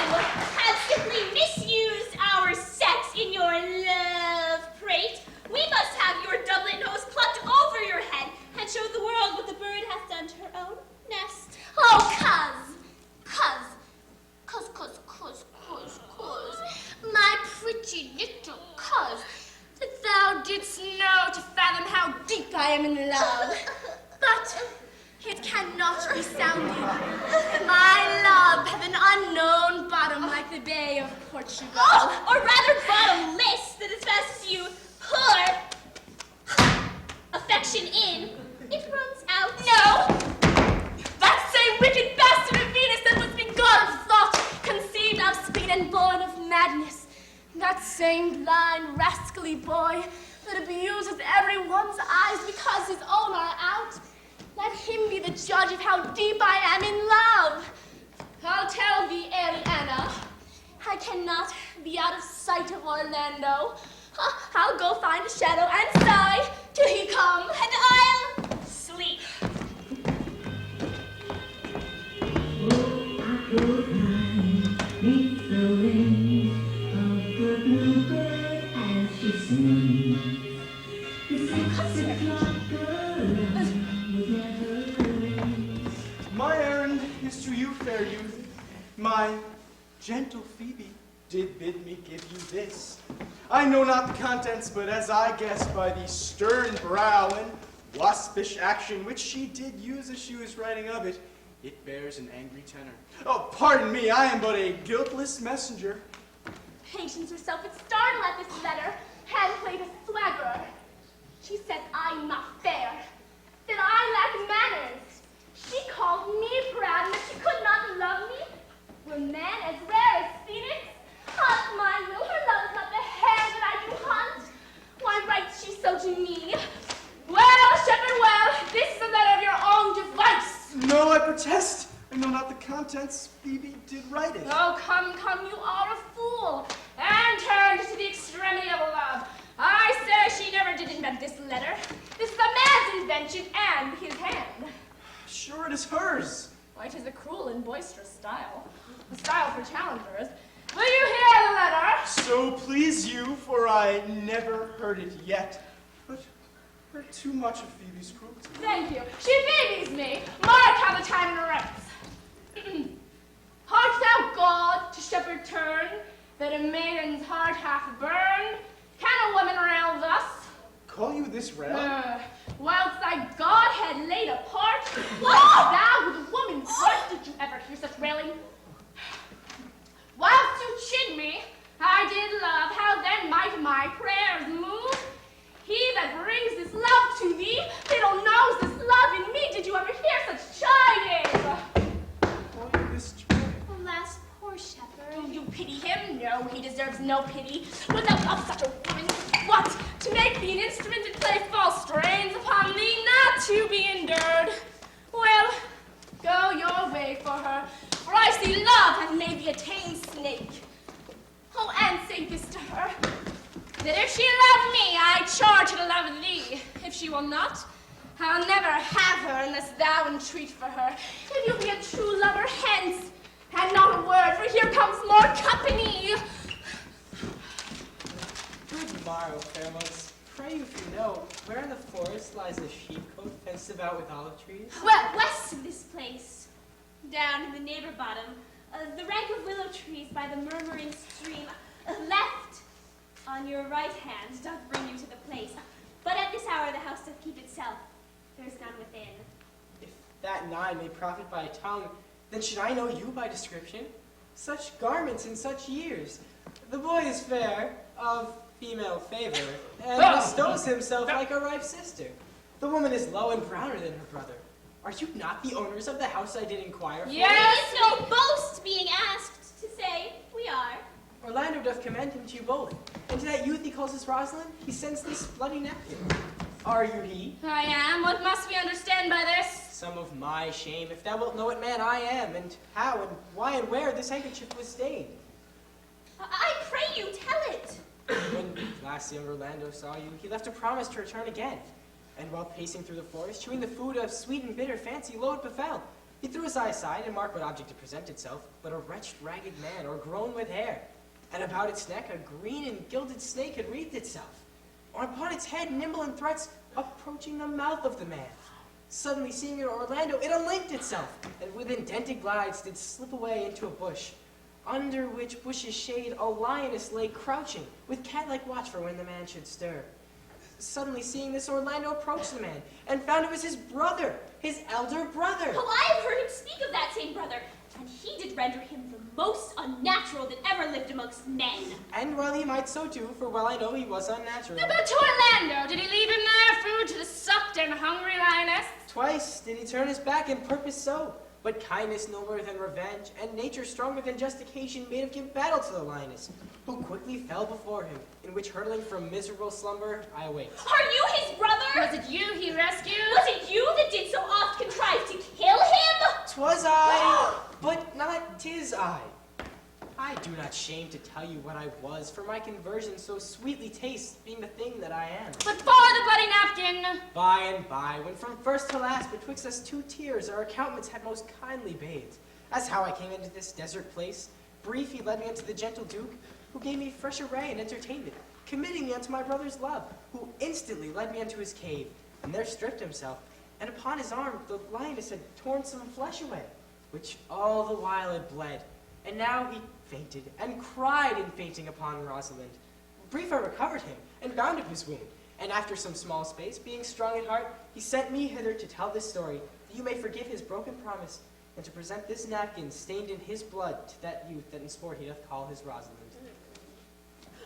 have simply misused our sex in your love prate. We must have your doublet nose plucked over your head and show the world what the bird hath done to her own nest. Oh, cuz, my pretty little cuz, that thou didst know to fathom how deep I am in love. But it cannot be sounded. My love hath an unknown bottom like the Bay of Portugal. Oh, or rather bottomless, that as fast as you pour affection in, it runs out. No! That same wicked bastard of Venus that was begot of thought, conceived of speed and born of madness. That same blind, rascally boy that abuses everyone's eyes because his own are out. Let him be the judge of how deep I am in love. I'll tell thee, Ariana, I cannot be out of sight of Orlando. I'll go find a shadow and sigh till he come, and I'll sleep. My errand is to you, fair youth. My gentle Phoebe did bid me give you this. I know not the contents, but as I guess by the stern brow and waspish action which she did use as she was writing of it, it bears an angry tenor. Oh, pardon me, I am but a guiltless messenger. Patience herself would startle at this letter, and played a swaggerer. She said I'm not fair, that I lack manners. She called me proud, and that she could not love me. Were men as rare as Phoenix? Hunt my will, her love is not the hare that I do hunt. Why writes she so to me? Well, shepherd, well, this is a letter of your own device. No, I protest. I know not the contents. Phoebe did write it. Oh, come, you are a fool, and turned to the extremity of love. I say she never did invent this letter. This is a man's invention, and his hand. Sure, it is hers. Why, 'tis a cruel and boisterous style. A style for challengers. Will you hear the letter? So please you, for I never heard it yet. But heard too much of Phoebe's cruelty. Thank you. She babies me. Mark how the time interrupts. Art thou God to shepherd turn, that a maiden's heart hath burned? Can a woman rail thus? Call you this rail? Whilst thy Godhead laid apart, thou with a woman's heart, did you ever hear such railing? Whilst you chid me, I did love, how then might my prayers move? He that brings this love to thee, little knows this love in me. Did you ever hear such chiding? Call you this joy? Alas, poor shepherd. Do you pity him? No, he deserves no pity. Would thou love such a woman? What? To make thee an instrument and play false strains upon thee, not to be endured. Well, go your way for her, for I see love hath made thee a tame snake. Oh, and say this to her, that if she love me, I charge her to love thee. If she will not, I'll never have her unless thou entreat for her. If you be a true lover, hence, and not a word, for here comes more company. Good morrow, fair ones. Pray you if you know, where in the forest lies a sheepcote fenced about with olive trees? Well, west of this place, down in the neighbor bottom, the rank of willow trees by the murmuring stream, left on your right hand doth bring you to the place. But at this hour the house doth keep itself. There is none within. If that and I may profit by a tongue, then should I know you by description? Such garments in such years. The boy is fair, of female favor, and bestows himself like a ripe sister. The woman is low and browner than her brother. Are you not the owners of the house I did inquire for? Yes, it is no boast being asked to say we are. Orlando doth commend him to you both, and to that youth he calls his Rosalind, he sends this bloody napkin. Are you he? I am. What must we understand by this? Some of my shame, if thou wilt know what man I am, and how, and why, and where this handkerchief was stained. I pray you, tell it. When last young Orlando saw you, he left a promise to return again. And while pacing through the forest, chewing the food of sweet and bitter fancy, lo, it befell. He threw his eye aside and marked what object to present itself, but a wretched, ragged man, o'ergrown with hair. And about its neck a green and gilded snake had wreathed itself. Or upon its head, nimble in threats, approaching the mouth of the man. Suddenly seeing it Orlando, it unlinked itself, and with indented glides did slip away into a bush, under which bush's shade a lioness lay crouching, with cat-like watch for when the man should stir. Suddenly seeing this, Orlando approached the man, and found it was his brother, his elder brother. Oh, I have heard him speak of that same brother, and he did render him the most unnatural that ever lived amongst men. And well he might so do, for well I know he was unnatural. But to Orlando, did he leave him there, food to the sucked and hungry lioness? Twice did he turn his back and purpose so. But kindness nobler than revenge, and nature stronger than just occasion, made him give battle to the lioness, who quickly fell before him, in which hurtling from miserable slumber, I await. Are you his brother? Was it you he rescued? Was it you that did so oft contrive to kill him? 'Twas I, but not 'tis I. I do not shame to tell you what I was, for my conversion so sweetly tastes, being the thing that I am. But for the bloody napkin! By and by, when from first to last betwixt us 2 tears our countenance had most kindly bathed, as how I came into this desert place, brief he led me unto the gentle Duke, who gave me fresh array and entertainment, committing me unto my brother's love, who instantly led me unto his cave, and there stripped himself, and upon his arm the lioness had torn some flesh away, which all the while had bled, and now he fainted, and cried in fainting upon Rosalind. Brief I recovered him, and bound up his wound, and after some small space, being strong at heart, he sent me hither to tell this story, that you may forgive his broken promise, and to present this napkin stained in his blood to that youth that in sport he doth call his Rosalind.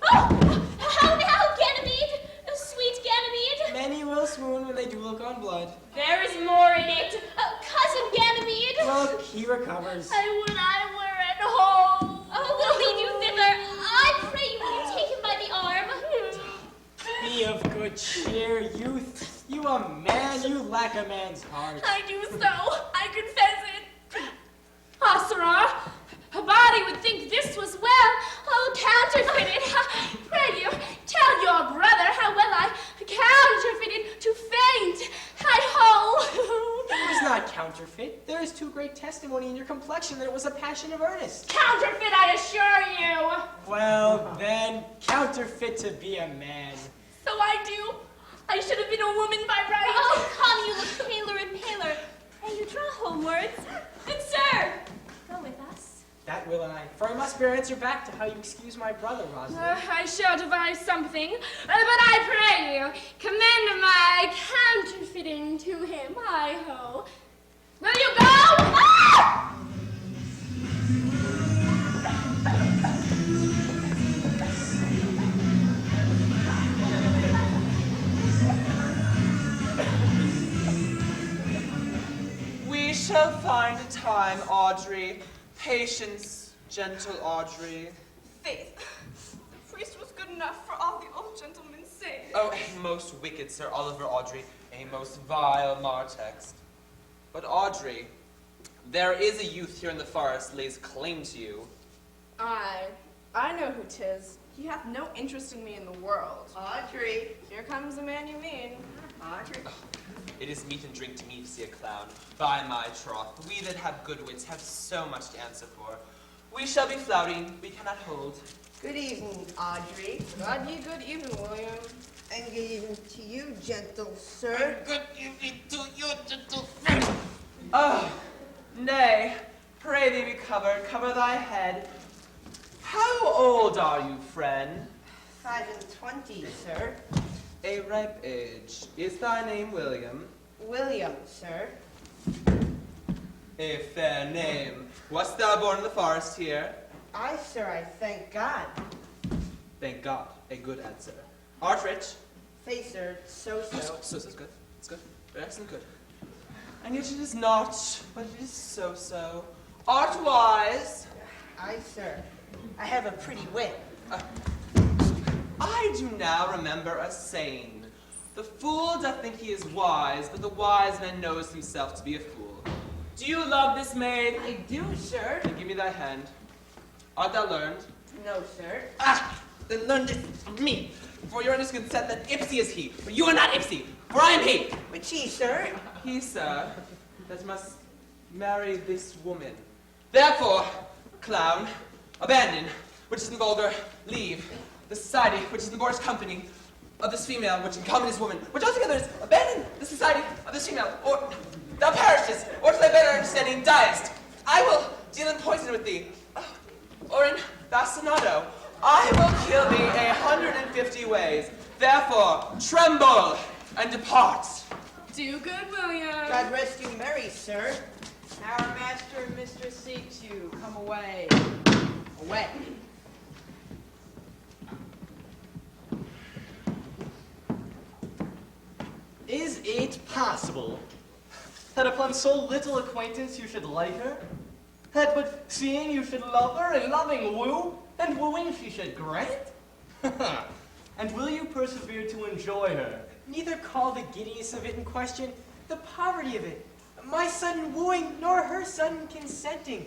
Oh, how now, Ganymede, sweet Ganymede? Many will swoon when they do look on blood. There is more in it. Cousin Ganymede. Look, he recovers. I would I were at home. Oh, we'll lead you thither. I pray you, will you take him by the arm? Be of good cheer, youth. You a man, you lack a man's heart. I do so. I confess it. Ah, sirrah, a body would think this was well. Oh, counterfeited. Pray you, tell your brother how well I counterfeited to faint. Hi-ho. It was not counterfeit. There is too great testimony in your complexion that it was a passion of earnest. Counterfeit, I assure you. Well, then, counterfeit to be a man. So I do. I should have been a woman by right. Oh, come, you look paler and paler. Pray you draw homewards. Good sir, go with us. That will I, for I must bear answer back to how you excuse my brother, Rosalind. I shall devise something, but I pray you, commend my counterfeiting to him. Hi-ho. Will you go? Ah! We shall find a time, Audrey. Patience, gentle Audrey. Faith, the priest was good enough for all the old gentlemen say. Oh, a most wicked Sir Oliver Audrey, a most vile Martext. But Audrey, there is a youth here in the forest lays claim to you. I know who 'tis. He hath no interest in me in the world. Audrey. Here comes the man you mean. Audrey. It is meat and drink to me to see a clown. By my troth, we that have good wits have so much to answer for. We shall be flouting, we cannot hold. Good evening, Audrey. God ye good evening, William. And good evening to you, gentle sir. Good evening to you, gentle friend. Oh, nay, pray thee be covered, cover thy head. How old are you, friend? 25, sir. a ripe age. Is thy name William? William, sir. A fair name. Wast thou born in the forest here? Aye, sir, I thank God. Thank God. A good answer. Art rich? Faith, sir, so-so. So is good. It's good. Very excellent, good. And yet it is not, but it is so-so. Art wise? Aye, sir. I have a pretty wit. I do now remember a saying. The fool doth think he is wise, but the wise man knows himself to be a fool. Do you love this maid? I do, sir. Then give me thy hand. Art thou learned? No, sir. Then learn this from me. For your earnest consent that Ipsy is he, for you are not Ipsy, for I am he. Which he, sir? He, sir, that must marry this woman. Therefore, clown, abandon, which is in vulgar, leave, the society, which is in the boorish company of this female, which in common is woman, which altogether is abandon the society of this female, or thou perishest, or to thy better understanding diest. I will deal in poison with thee, or in bastinado. I will kill thee 150 ways. Therefore, tremble and depart. Do good, William. God rest you merry, sir. Our master and mistress seeks you. Come away. Away. Is it possible that upon so little acquaintance you should like her? That but seeing you should love her, and loving woo, and wooing she should grant? And will you persevere to enjoy her? Neither call the giddiness of it in question, the poverty of it. My sudden wooing, nor her sudden consenting.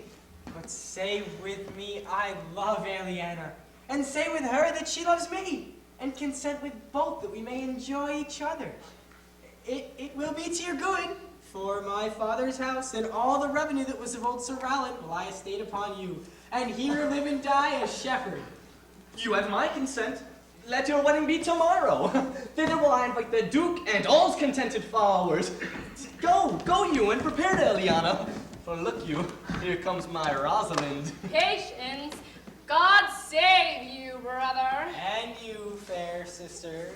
But say with me, I love Aliana, and say with her that she loves me, and consent with both that we may enjoy each other. It will be to your good, for my father's house and all the revenue that was of old Sir Rowland will lie estate upon you, and here live and die a shepherd. You have my consent. Let your wedding be tomorrow. Thither will I invite the Duke and all's contented followers. Go, you, and prepare to Eliana. For look you, here comes my Rosalind. Patience. God save you, brother. And you, fair sister.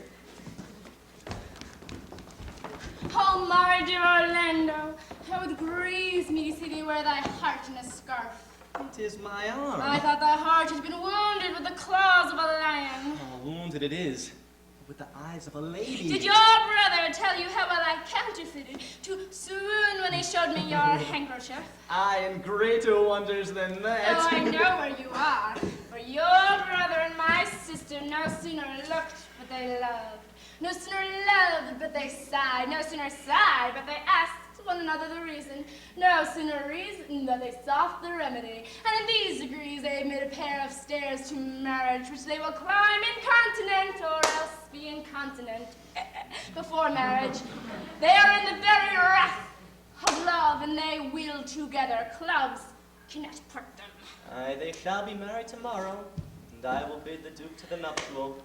Oh, my dear Orlando, how it grieves me to see thee wear thy heart in a scarf. It is my arm. I thought thy heart had been wounded with the claws of a lion. Oh, wounded it is, with the eyes of a lady. Did your brother tell you how well I counterfeited to swoon when he showed me your handkerchief? Aye, and greater wonders than that. Oh, I know where you are. For your brother and my sister no sooner looked, but they loved. No sooner loved, but they sighed. No sooner sighed, but they asked one another the reason. No sooner reasoned, but they sought the remedy. And in these degrees they made a pair of stairs to marriage, which they will climb incontinent, or else be incontinent before marriage. They are in the very wrath of love, and they will together. Clubs cannot part them. Aye, they shall be married tomorrow, and I will bid the Duke to the nuptial.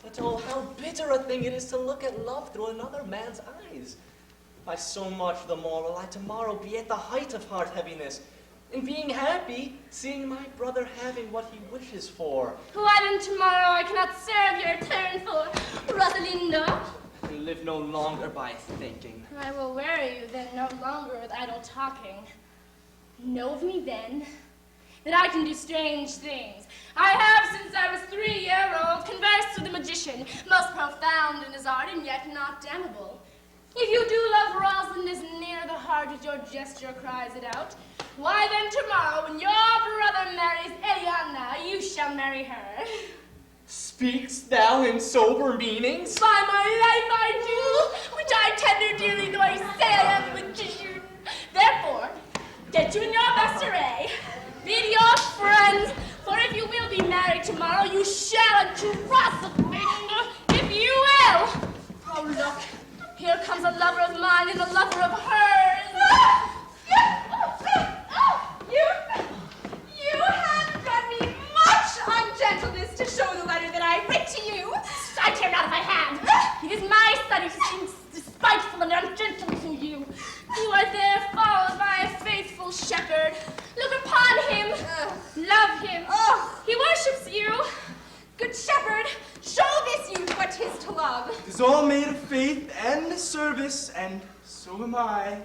But oh, how bitter a thing it is to look at love through another man's eyes. By so much the more will I tomorrow be at the height of heart heaviness, in being happy, seeing my brother having what he wishes for. Why then tomorrow I cannot serve your turn for Rosalinda? You live no longer by thinking. I will weary you then no longer with idle talking. Know of me then, that I can do strange things. I have, since I was 3-year-old, conversed with a magician, most profound in his art, and yet not damnable. If you do love Rosalind as near the heart as your gesture cries it out, why then tomorrow, when your brother marries Eliana, you shall marry her. Speak'st thou in sober meanings? By my life I do, which I tender dearly, though I say I am a magician. Therefore, get you in your best array, bid your friends, for if you will be married tomorrow, you shall trust Rosalind, if you will. Oh, look. Here comes a lover of mine and a lover of hers. You have done me much ungentleness to show the letter that I writ to you. I tear it out of my hand. It is my study to seem despiteful and ungentle to you. You are there followed by a faithful shepherd. Look upon him. Love him. He worships you. Good shepherd, show this youth what 'tis to love. is all made of faith and service, and so am I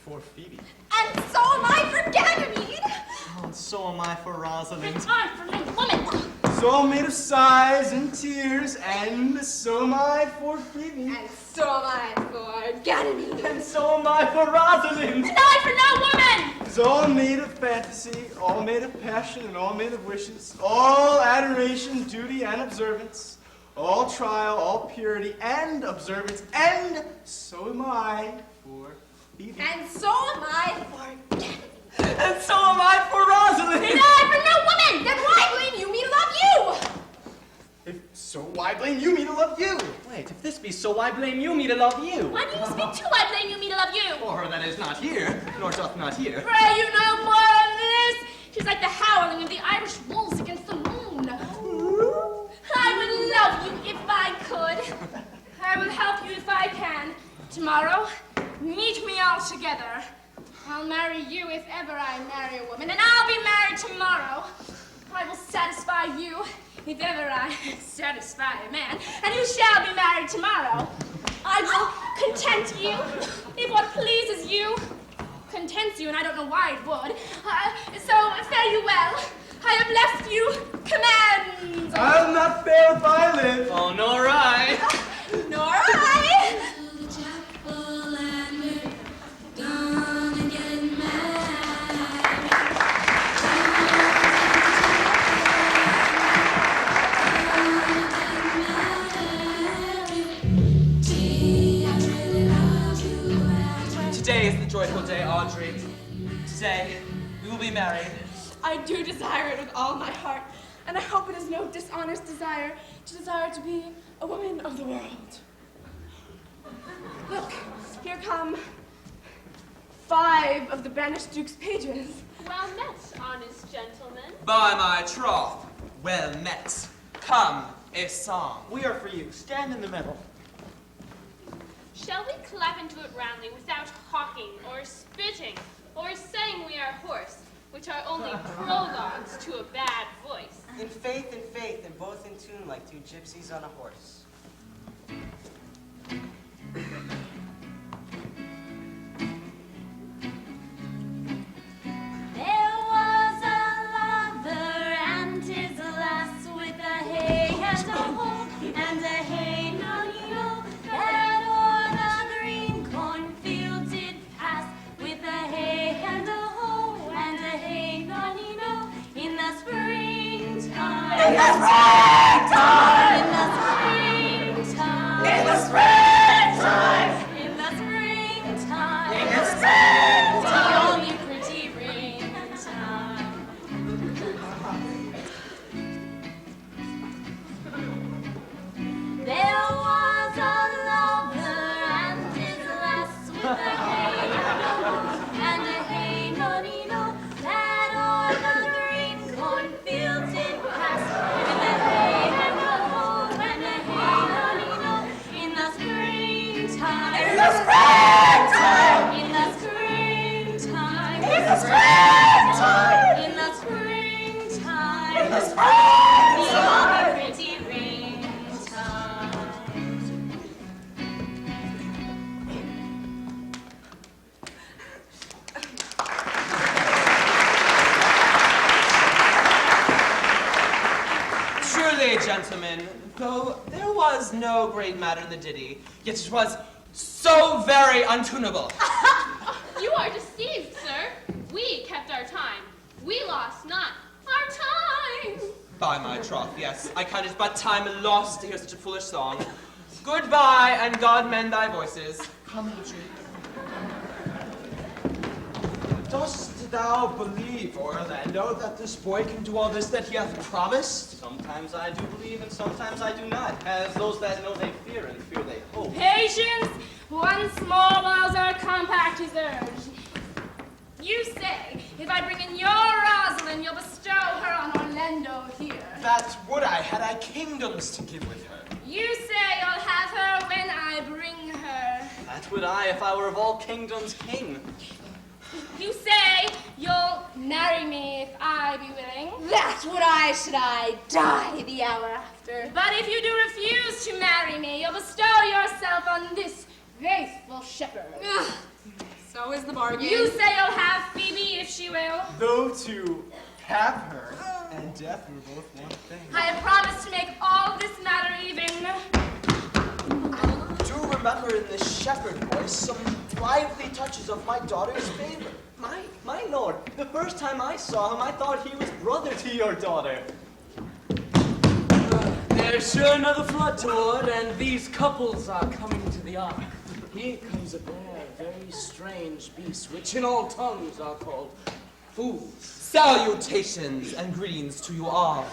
for Phoebe. And so am I for Ganymede. Oh, and so am I for Rosalind. And I'm for the woman. It's all made of sighs and tears, and so am I for Phoebe. And so am I for Ganymede. And so am I for Rosalind. And I'm for no woman. It's all made of fantasy, all made of passion, and all made of wishes, all adoration, duty, and observance, all trial, all purity, and observance, and so am I for Phoebe. And so am I for Ganymede. And so am I for Rosalind. And I'm for no woman. Then why blame you me to love you? If so, why blame you me to love you? Wait, if this be so, why blame you me to love you? Why do you speak too? I blame you me to love you. For her that is not here, nor doth not hear. Pray you no more of this. She's like the howling of the Irish wolves against the moon. I would love you if I could. I will help you if I can. Tomorrow, meet me all together. I'll marry you if ever I marry a woman, and I'll be married tomorrow. I will satisfy you if ever I satisfy a man, and you shall be married tomorrow. I will content you if what pleases you contents you, and I don't know why it would. So fare you well. I have left you commands. I'll not fail if I live. Oh, nor I. Nor I. Today is the joyful day, Audrey. Today, we will be married. I do desire it with all my heart, and I hope it is no dishonest desire to be a woman of the world. Look, here come 5 of the banished Duke's pages. Well met, honest gentlemen. By my troth, well met. Come, a song. We are for you. Stand in the middle. Shall we clap into it roundly without hawking or spitting or saying we are hoarse, which are only prologues to a bad voice? In faith, and both in tune like 2 gypsies on a horse. There was a lover and his lass with a hay and a hoe and a hay nonny-no that o'er the green cornfield did pass with a hay and a hoe and a hay nonny-no in the springtime. In the springtime. In the springtime. In the springtime. In the springtime. In the springtime. The only pretty ring time. There was a lover and his lass with a hay and a hay nonny-no that o'er the green cornfield did pass with a hay and a hoe and a hay nonny-no in the springtime. In the springtime. In the springtime. In the springtime. In the springtime. In the springtime. The only pretty ring time. Truly, gentlemen, though there was no great matter in the ditty, yet it was so very untunable. You are deceived, sir. We kept our time. We lost not our time. By my troth, yes, I count it but time lost to hear such a foolish song. Goodbye, and God mend thy voices. Come, Luigi. Dost thou believe, Orlando, that this boy can do all this that he hath promised? Sometimes I do believe and sometimes I do not. As those that know they fear and fear they hope. Patience! Once more whiles our compact is urged. You say, if I bring in your Rosalind, you'll bestow her on Orlando here. That would I, had I kingdoms to give with her. You say you'll have her when I bring her. That would I if I were of all kingdoms king. You say you'll marry me if I be willing. That's what I should I die the hour after. But if you do refuse to marry me, you'll bestow yourself on this faithful shepherd. Ugh. So is the bargain. You say you'll have Phoebe if she will. Though to have her and death were both one thing. I have promised to make all this matter even. Do remember in the shepherd voice some lively touches of my daughter's favor. My lord, the first time I saw him, I thought he was brother to your daughter. There's sure another flood toward, and these couples are coming to the ark. Here comes a bear, very strange beast, which in all tongues are called fools. Salutations and greetings to you all.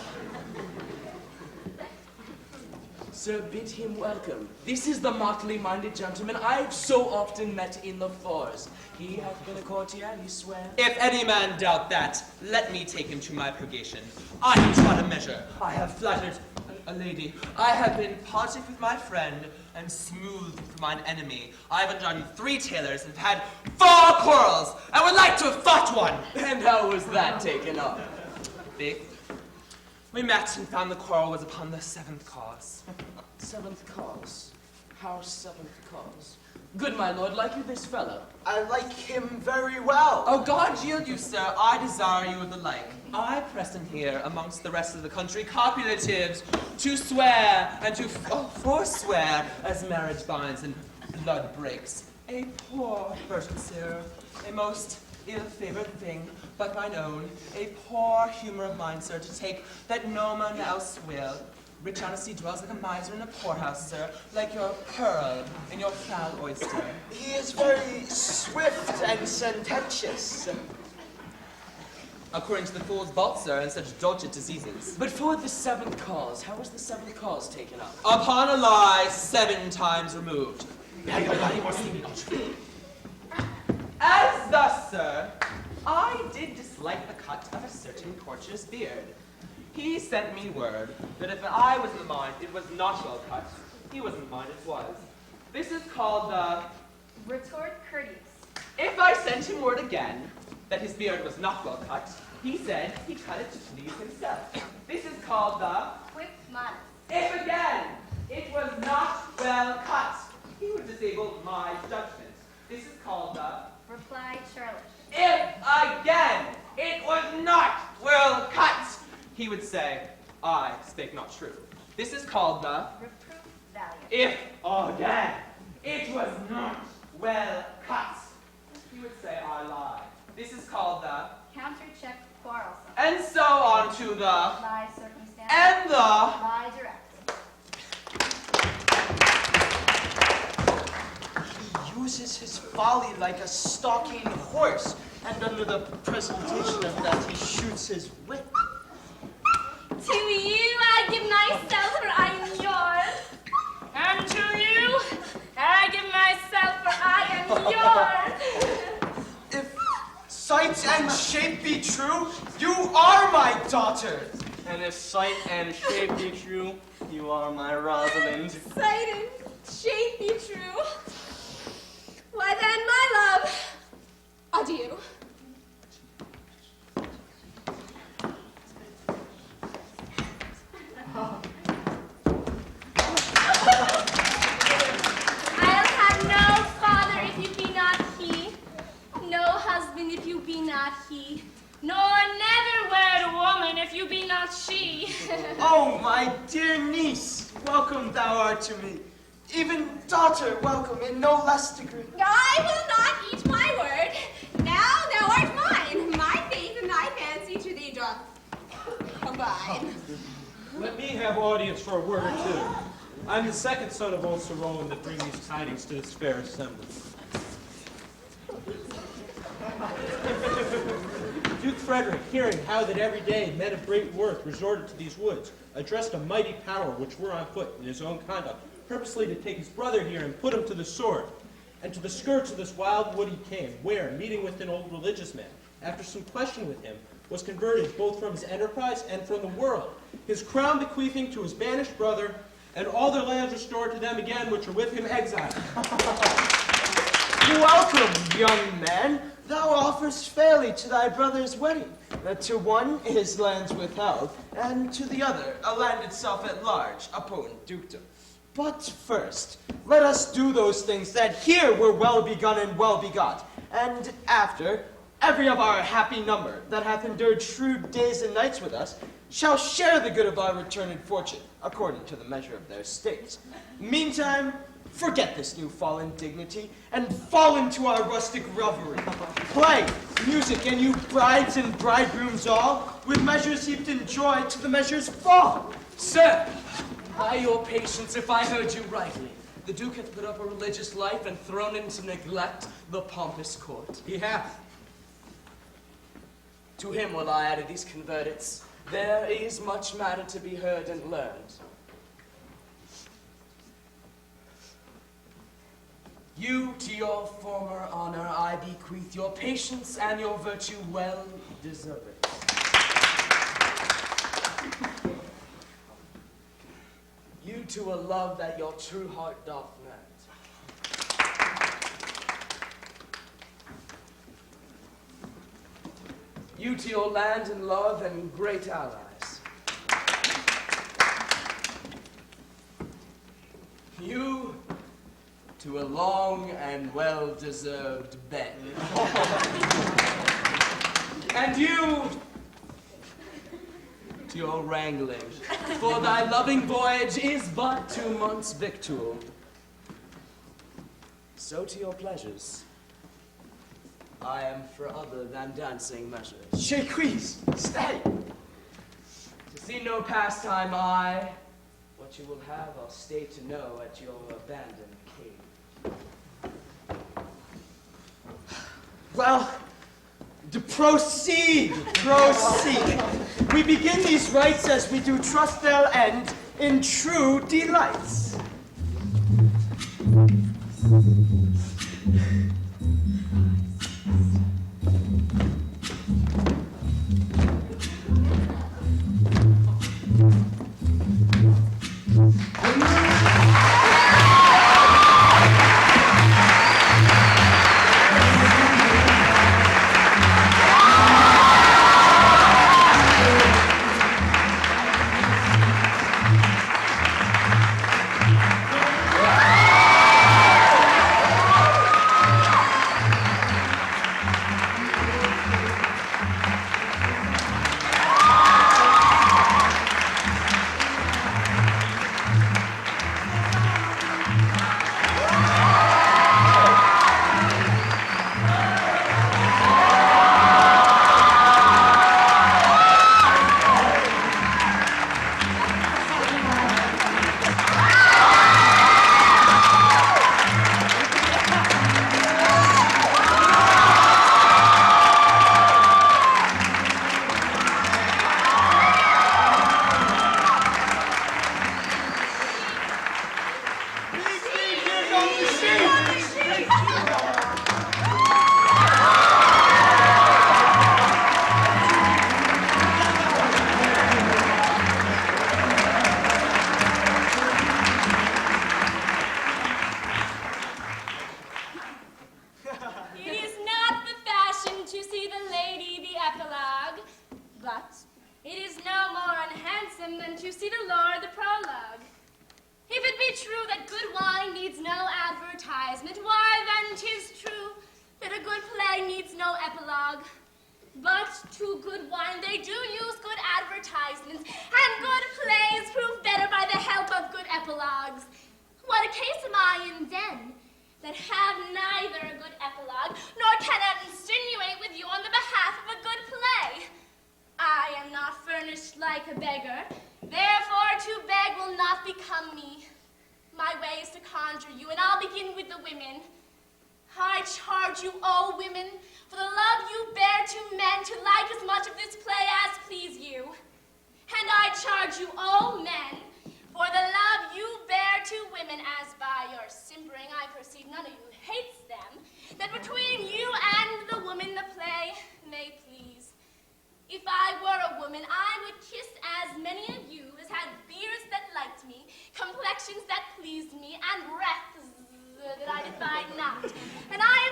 Sir, bid him welcome. This is the motley-minded gentleman I've so often met in the forest. He hath been a courtier, he swears. If any man doubt that, let me take him to my purgation. I have trod a measure. I have flattered a lady. I have been politic with my friend and smooth with mine enemy. I have undone 3 tailors and have had 4 quarrels. I would like to have fought one. And how was that taken up? We met and found the quarrel was upon the 7th cause. 7th cause? How 7th cause? Good, my lord, like you this fellow? I like him very well. Oh, God yield you, sir. I desire you the like. I present here, amongst the rest of the country, copulatives to swear and to forswear as marriage binds and blood breaks. A poor person, sir, a most ill-favored thing, but mine own, a poor humor of mine, sir, to take that no man else will. Rich honesty dwells like a miser in a poorhouse, sir, like your pearl in your foul oyster. He is very swift and sententious. According to the fool's vault, sir, and such dolce diseases. But for the 7th cause, how was the 7th cause taken up? Upon a lie 7 times removed. As thus, sir, I did dislike the cut of a certain courtier's beard. He sent me word that if I was in the mind it was not well cut, he was in the mind it was. This is called the retort courteous. If I sent him word again that his beard was not well cut, he said he cut it to please himself. This is called the Quip modest. If again it was not well cut, he would disable my judgment. This is called the reply churlish. If again it was not well cut, he would say, I spake not true. This is called the reproof valiant. If again it was not well cut, he would say, I lie. This is called the counter-check quarrelsome. And so on to the lie circumstance. And the lie direct. He uses his folly like a stalking horse, and under the presentation of that he shoots his wit. To you I give myself, for I am yours. And to you I give myself, for I am yours. If sight and shape be true, you are my daughter. And if sight and shape be true, you are my Rosalind. Sight and shape be true. Why then, my love, adieu. I'll have no father if you be not he, no husband if you be not he, nor never wed woman if you be not she. Oh, my dear niece, welcome thou art to me. Even daughter, welcome in no less degree. I will not eat my word. Now thou art mine. My faith and thy fancy to thee doth abide. Let me have audience for a word or two. I'm the second son of old Sir Roland that bring these tidings to this fair assembly. Duke Frederick, hearing how that every day men of great worth resorted to these woods, addressed a mighty power which were on foot in his own conduct, purposely to take his brother here and put him to the sword. And to the skirts of this wild wood he came, where, meeting with an old religious man, after some question with him, was converted both from his enterprise and from the world, his crown bequeathing to his banished brother, and all their lands restored to them again which are with him exiled. Welcome, young man. Thou offers fairly to thy brother's wedding. To one his lands withheld, and to the other a land itself at large, a potent dukedom. But first, let us do those things that here were well begun and well begot, and after, every of our happy number that hath endured shrewd days and nights with us shall share the good of our returned fortune, according to the measure of their states. Meantime, forget this new fallen dignity, and fall into our rustic revelry. Play, music, and you brides and bridegrooms all, with measures heaped in joy to the measures fall. Sir, by your patience, if I heard you rightly, the Duke hath put up a religious life and thrown into neglect the pompous court. He hath. To him will I add these convertits. There is much matter to be heard and learned. You, to your former honor, I bequeath your patience and your virtue well deserved. You to a love that your true heart doth merit. You to your land and love and great allies. You to a long and well-deserved bed. And you to your wrangling, for thy loving voyage is but 2 months' victual. So to your pleasures, I am for other than dancing measures. Shaquise, stay! To see no pastime, what you will have, I'll stay to know at your abandoned cave. Well, proceed. We begin these rites as we do trust they'll end in true delights. Complexions that pleased me, and breaths that I defied not. And I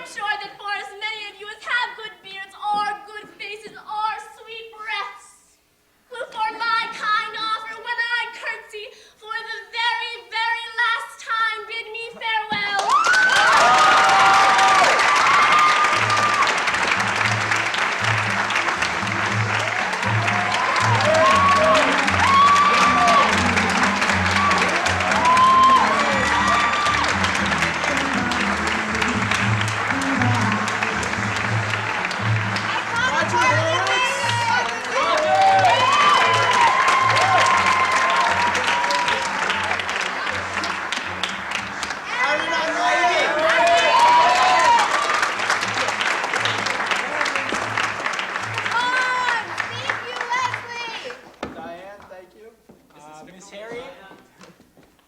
Miss Harriet.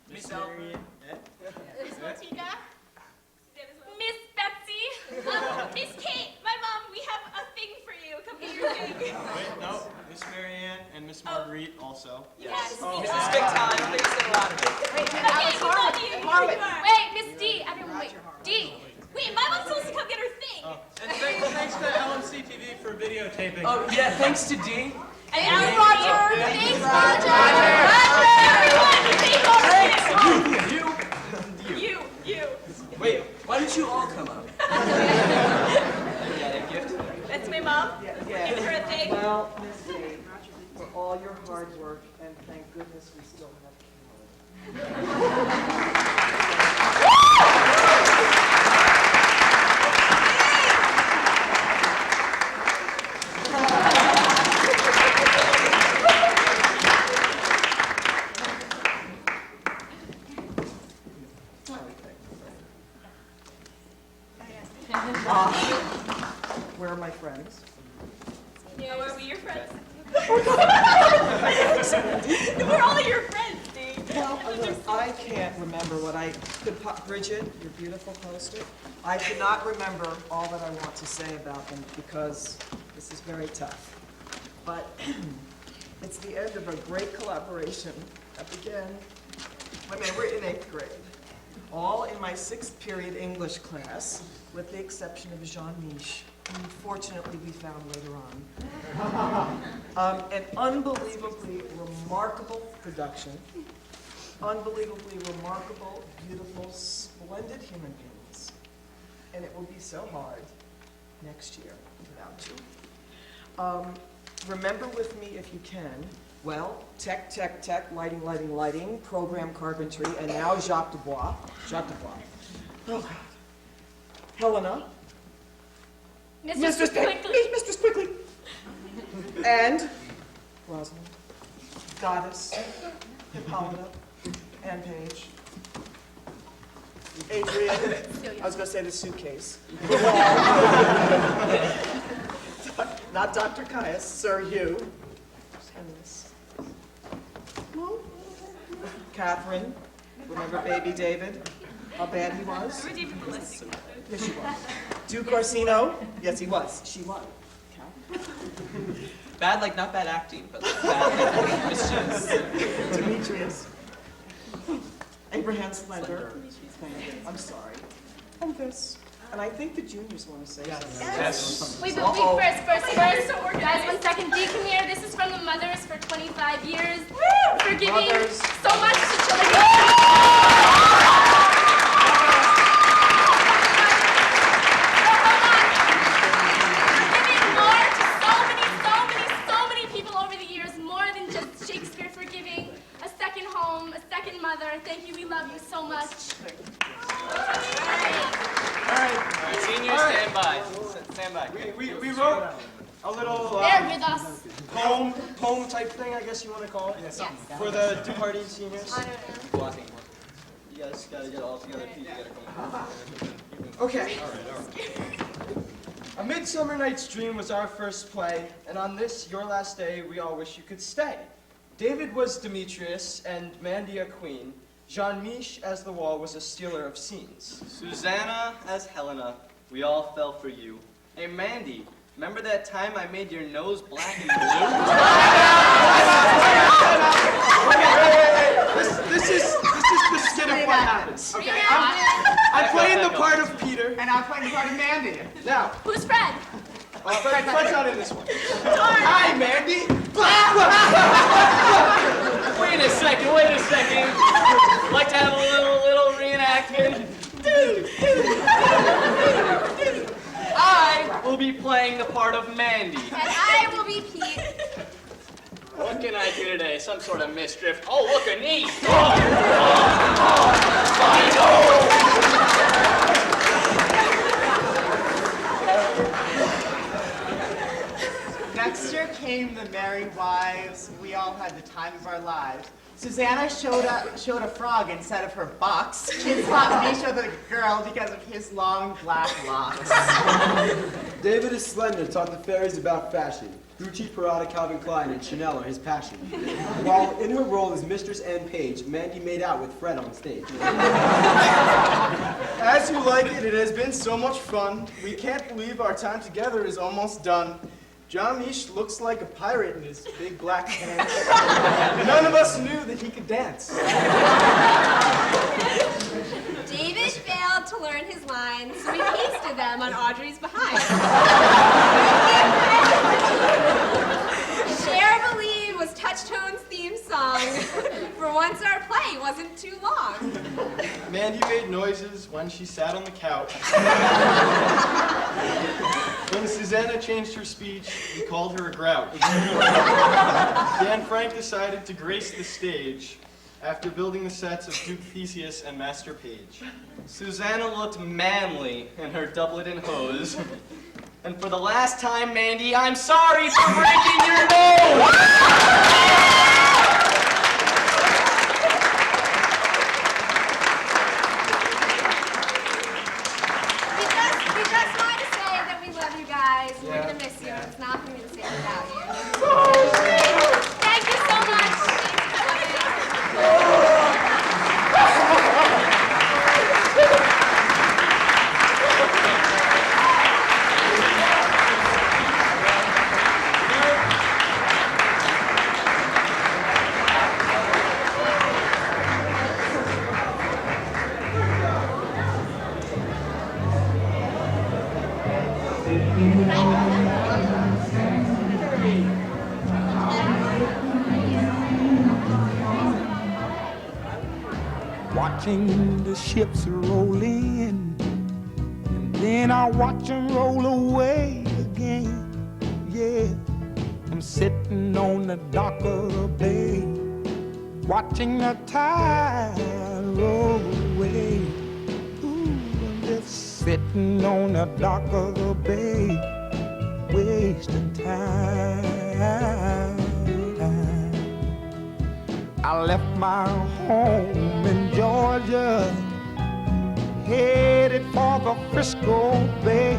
Miss Martina. Miss Betsy. Miss Kate, my mom, we have a thing for you. Come get your thing. Wait, no. Miss Marianne and Miss Marguerite also. Yes. Oh, this is big time. Please say louder. Wait, we love you. Wait, Miss D. Everyone, wait. D. Wait, my mom's supposed to come get her thing. And thanks to LMC-TV for videotaping. Oh, yeah, thanks to D. And Roger. Thanks, Roger. Roger. Everyone, You. Wait, why don't you all come up? Yeah, a gift. That's my mom. We're giving her a thing. Well, Miss Kate, for all your hard work, and thank goodness we still have where are my friends? Yeah, were we your friends? We're all your friends, Dave. Well, look, I can't remember what I could. Bridget, your beautiful poster. I cannot remember all that I want to say about them because this is very tough. But it's the end of a great collaboration that began when they were in 8th grade. All in my 6th period English class, with the exception of Jean Mich, whom fortunately we found later on. An unbelievably remarkable production, unbelievably remarkable, beautiful, splendid human beings. And it will be so hard next year without you. Remember with me if you can, well, tech, lighting, program carpentry, and now Jacques Dubois. Oh, Helena. Mistress Quickly. Mistress Quickly. And Rosalind, Goddess, Hippolyta, and Paige. Adrian, I was going to say the suitcase. Not Dr. Caius, Sir Hugh. And this. Catherine, remember baby David? How bad he was? Yes, he was. Duke Orsino? Yes, he was. She was. Bad, like not bad acting, but like bad like mischievous. Demetrius. Abraham Slender. I'm sorry. And this. And I think the juniors want to say something. Yes. Wait, but wait, first. Guys, 1 second. D, come here. This is from the mothers for 25 years. For giving so much to children. Shakespeare for giving a second home, a second mother. Thank you. We love you so much. All right, seniors, stand by. Stand by. We wrote a little They're with us. poem type thing, I guess you want to call it. Yes. For the departing seniors. You guys gotta get all together. You gotta come. Okay. A Midsummer Night's Dream was our first play, and on this, your last day, we all wish you could stay. David was Demetrius, and Mandy a queen. Jean Mich, as the wall, was a stealer of scenes. Susanna as Helena, we all fell for you. Hey, Mandy, remember that time I made your nose black and blue? This is the skit of what happens. Okay, I'm playing the part of Peter. And I'm playing the part of Mandy. Now, who's Fred? Fred's not in this one. Hi, Mandy. Wait a second. Like to have a little reenactment? I will be playing the part of Mandy. And I will be Pete. What can I do today? Some sort of mischief. Oh, look, a knee. Next year came the merry wives. We all had the time of our lives. Susanna showed a frog instead of her box. Kids thought me showed the girl because of his long black locks. David is slender, taught the fairies about fashion. Gucci, Prada, Calvin Klein, and Chanel are his passion. While in her role as Mistress Anne Page, Mandy made out with Fred on stage. As you like it, it has been so much fun. We can't believe our time together is almost done. John Mish looks like a pirate in his big black pants. None of us knew that he could dance. David failed to learn his lines, so he pasted them on Audrey's behind. Cher Believe was Touchtone's theme song. For once our play wasn't too long. Mandy made noises when she sat on the couch. When Susanna changed her speech, we called her a grouch. Dan Frank decided to grace the stage after building the sets of Duke Theseus and Master Page. Susanna looked manly in her doublet and hose. And for the last time, Mandy, I'm sorry for breaking your nose! We just wanted to say that we love you guys. We're going to miss you. It's not for me to say without you. Thank you so much. Watching the ships roll in, and then I watch them roll away again. Yeah, I'm sitting on the dock of the bay, watching the tide roll away. Ooh, I'm just sitting on the dock of the bay, wasting time. I left my home in Georgia, headed for the Frisco Bay,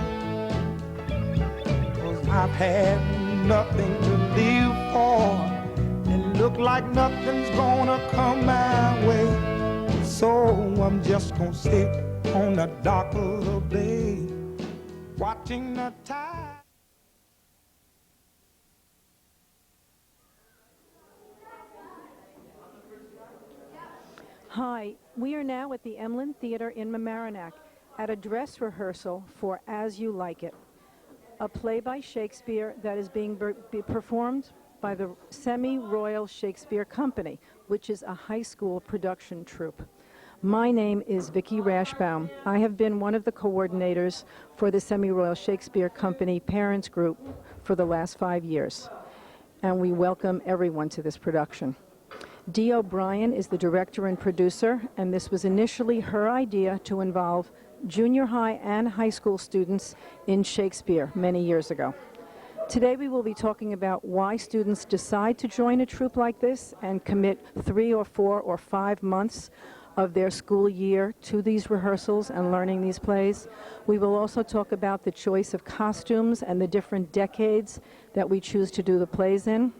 'cause I've had nothing to live for, and look like nothing's gonna come my way. So I'm just gonna sit on the dock of the bay, watching the tide. Hi, we are now at the Emlyn Theater in Mamaroneck at a dress rehearsal for As You Like It, a play by Shakespeare that is being performed by the Semi-Royal Shakespeare Company, which is a high school production troupe. My name is Vicki Rashbaum. I have been one of the coordinators for the Semi-Royal Shakespeare Company Parents Group for the last 5 years, and we welcome everyone to this production. Dee O'Brien is the director and producer, and this was initially her idea to involve junior high and high school students in Shakespeare many years ago. Today we will be talking about why students decide to join a troupe like this and commit 3 or 4 or 5 months of their school year to these rehearsals and learning these plays. We will also talk about the choice of costumes and the different decades that we choose to do the plays in.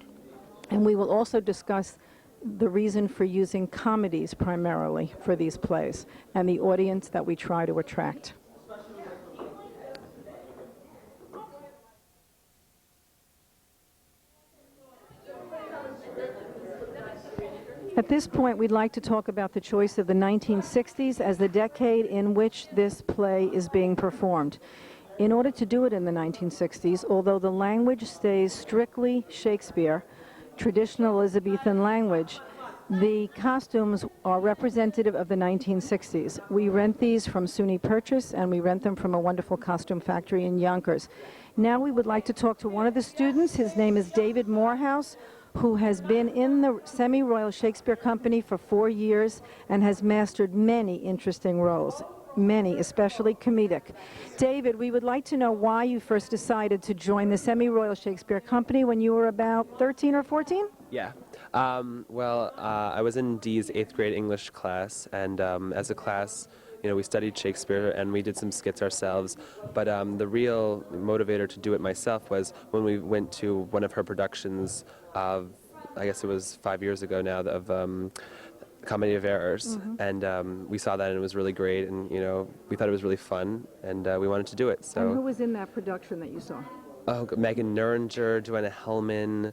And we will also discuss the reason for using comedies primarily for these plays and the audience that we try to attract. At this point, we'd like to talk about the choice of the 1960s as the decade in which this play is being performed. In order to do it in the 1960s, although the language stays strictly Shakespeare, traditional Elizabethan language, the costumes are representative of the 1960s. We rent these from SUNY Purchase, and we rent them from a wonderful costume factory in Yonkers. Now we would like to talk to one of the students. His name is David Morehouse, who has been in the Semi-Royal Shakespeare Company for 4 years and has mastered many interesting roles, many, especially comedic. David, we would like to know why you first decided to join the Semi-Royal Shakespeare Company when you were about 13 or 14? Yeah. I was in Dee's 8th grade English class, and as a class, you know, we studied Shakespeare and we did some skits ourselves. But the real motivator to do it myself was when we went to one of her productions of, I guess it was 5 years ago now, of Comedy of Errors, and we saw that and it was really great, and you know, we thought it was really fun, and we wanted to do it. So. And who was in that production that you saw? Oh, Megan Nuringer, Joanna Hellman.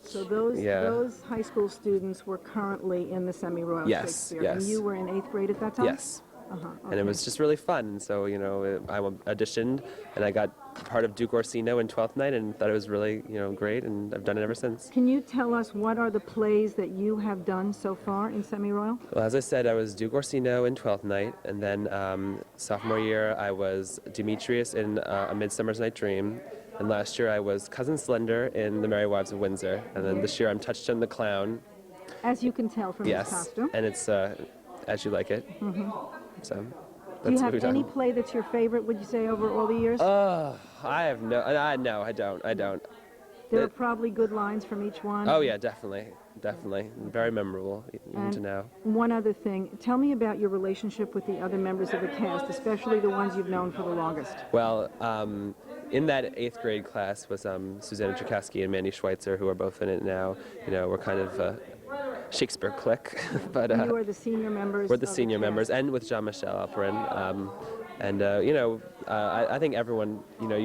So those high school students were currently in the Semi-Royal Shakespeare, yes. and you were in 8th grade at that time? Yes. Okay. And it was just really fun. So, you know, I auditioned and I got part of Duke Orsino in 12th Night and thought it was really, you know, great, and I've done it ever since. Can you tell us what are the plays that you have done so far in Semi-Royal? Well, as I said, I was Duke Orsino in 12th Night, and then sophomore year I was Demetrius in A Midsummer's Night Dream, and last year I was Cousin Slender in The Merry Wives of Windsor, and then this year I'm Touchstone the Clown. As you can tell from Yes, this costume. and it's As You Like It. So, Do you that's what have we've done. any play that's your favorite, would you say, over all the years? I have no, no, I don't. There are probably good lines from each one. Oh yeah, definitely. Very memorable, even to And now. one other thing, tell me about your relationship with the other members of the cast, especially the ones you've known for the longest. Well, in that 8th grade class was Susanna Cherkassky and Mandy Schweitzer, who are both in it now. You know, we're kind of a Shakespeare clique, but You are the senior members. we're the of senior cast. members, and with Jean-Michel Alperin. You know, I think everyone, you know,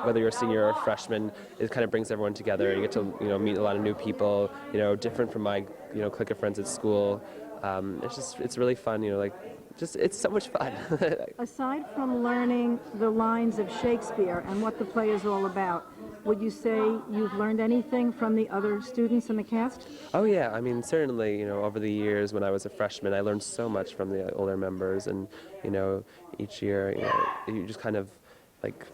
whether you're a senior or a freshman, it kind of brings everyone together. You get to, you know, meet a lot of new people, you know, different from my, you know, clique of friends at school. It's really fun, you know, like, it's so much fun. Aside from learning the lines of Shakespeare and what the play is all about, would you say you've learned anything from the other students in the cast? Oh yeah, I mean, certainly, you know, over the years when I was a freshman, I learned so much from the older members, and, you know, each year, you know, you just kind of, like,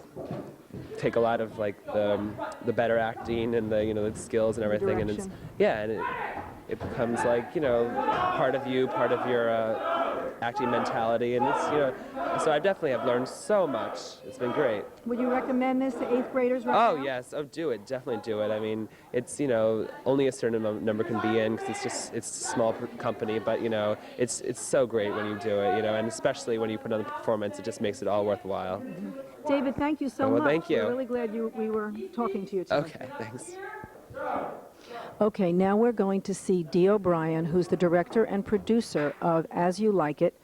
take a lot of, like, the better acting and the, you know, the skills and everything, and it's, yeah, and it becomes, like, you know, part of you, part of your acting mentality, and it's, you know, so I definitely have learned so much. It's been great. Would you recommend this to 8th graders right Oh now? yes, do it, definitely do it. I mean, it's, you know, only a certain number can be in, because it's a small company, but, you know, it's so great when you do it, you know, and especially when you put on the performance, it just makes it all worthwhile. David, thank you so Well, much. thank you. We're really glad we were talking to you today. Okay, thanks. Okay, now we're going to see Dee O'Brien, who's the director and producer of As You Like It,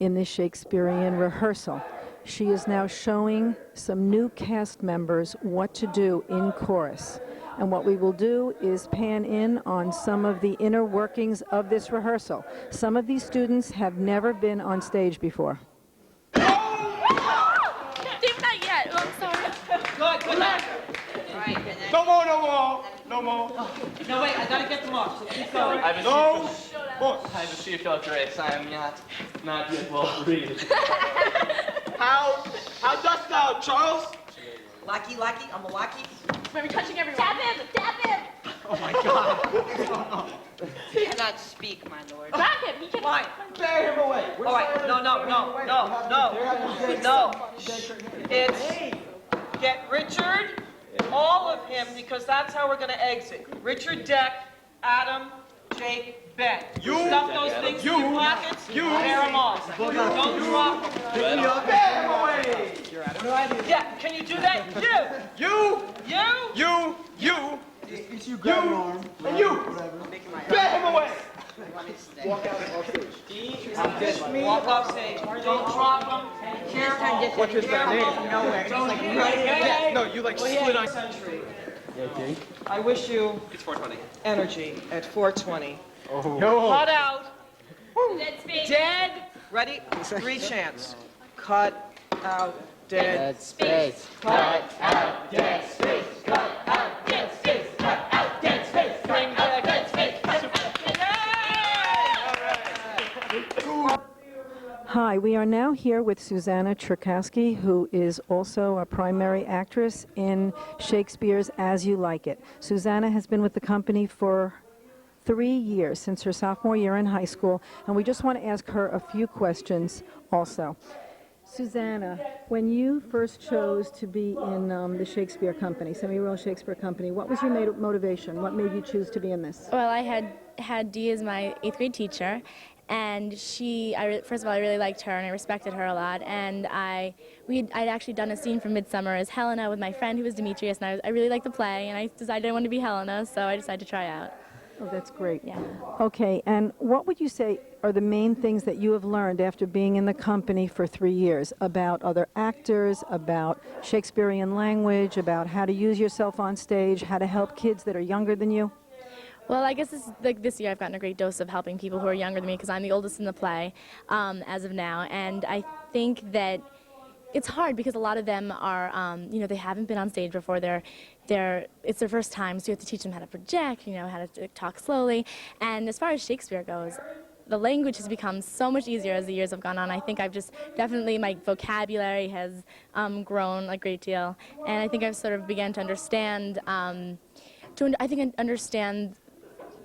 in this Shakespearean rehearsal. She is now showing some new cast members what to do in chorus. And what we will do is pan in on some of the inner workings of this rehearsal. Some of these students have never been on stage before. Dave, not yet. Oh, I'm sorry. Good luck. No more. No, wait, I gotta get them off, so keep going. I have a seatbelt race. I am not yet well read. How dost thou, Charles? Lucky, I'm a lucky. Maybe touching everyone. Tap him! Oh my God. He cannot speak, my lord. Grab him. He can. Why? Bear him away. All right, no. It's get Richard, all of him, because that's how we're going to exit. Richard, Deck, Adam, Jake, Ben. You. Stuff those things in your pockets. You. Bear them off. Don't drop them. Bear him away. Yeah, can you do that? You. It's you grab an arm. And you. Bear him away. Walk out off stage. Walk off stage. Don't drop them. What's his name? Nowhere. No, you like slid on. Okay. I wish you It's 420. energy at 420. No. Cut out. Dead space. Dead. Ready? 3 chants. Cut out. Dead space. Cut out. Dead space. Cut out. Dead space. Cut out. Dead space. Bring back dead space. Hi, we are now here with Susanna Cherkassky, who is also a primary actress in Shakespeare's As You Like It. Susanna has been with the company for 3 years, since her sophomore year in high school, and we just want to ask her a few questions also. Susanna, when you first chose to be in the Shakespeare Company, Semi-Royal Shakespeare Company, what was your motivation? What made you choose to be in this? Well, I had Dee as my 8th grade teacher, And first of all, I really liked her and I respected her a lot. And I'd actually done a scene from Midsummer as Helena with my friend who was Demetrius, and I really liked the play, and I decided I wanted to be Helena, so I decided to try out. Oh, that's great. Yeah. Okay, and what would you say are the main things that you have learned after being in the company for 3 years about other actors, about Shakespearean language, about how to use yourself on stage, how to help kids that are younger than you? Well, I guess this year I've gotten a great dose of helping people who are younger than me because I'm the oldest in the play as of now, and I think that it's hard because a lot of them are, they haven't been on stage before. It's their first time, so you have to teach them how to project, how to talk slowly. And as far as Shakespeare goes, the language has become so much easier as the years have gone on. I think my vocabulary has grown a great deal, and I think I've sort of begun to understand, understand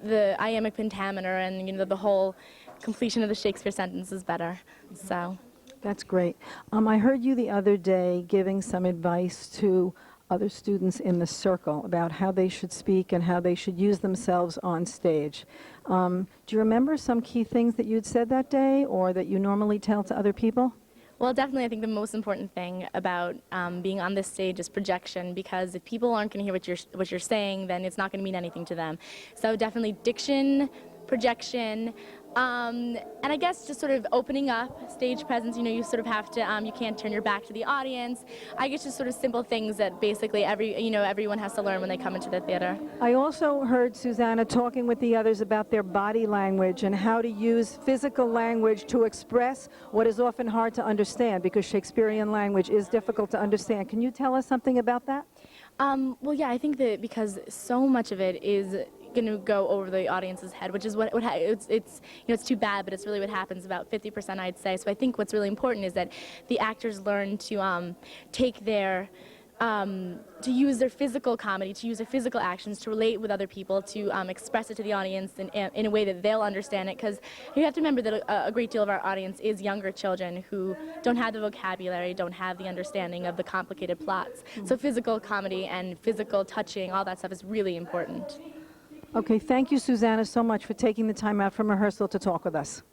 the iambic pentameter and the whole completion of the Shakespeare sentences better. So. That's great. I heard you the other day giving some advice to other students in the circle about how they should speak and how they should use themselves on stage. Do you remember some key things that you'd said that day or that you normally tell to other people? Well, definitely, I think the most important thing about being on this stage is projection, because if people aren't going to hear what you're saying, then it's not going to mean anything to them. So definitely diction, projection, and I guess just sort of opening up, stage presence. You sort of have to, you can't turn your back to the audience. I guess just sort of simple things that basically everyone has to learn when they come into the theater. I also heard Susanna talking with the others about their body language and how to use physical language to express what is often hard to understand, because Shakespearean language is difficult to understand. Can you tell us something about that? Well, yeah, I think that because so much of it is going to go over the audience's head, which is it's too bad, but it's really what happens about 50%, I'd say. So I think what's really important is that the actors learn to take their to use their physical comedy, to use their physical actions to relate with other people, to express it to the audience in a way that they'll understand it. Because you have to remember that a great deal of our audience is younger children who don't have the vocabulary, don't have the understanding of the complicated plots. So physical comedy and physical touching, all that stuff is really important. Okay, thank you, Susanna, so much for taking the time out from rehearsal to talk with us.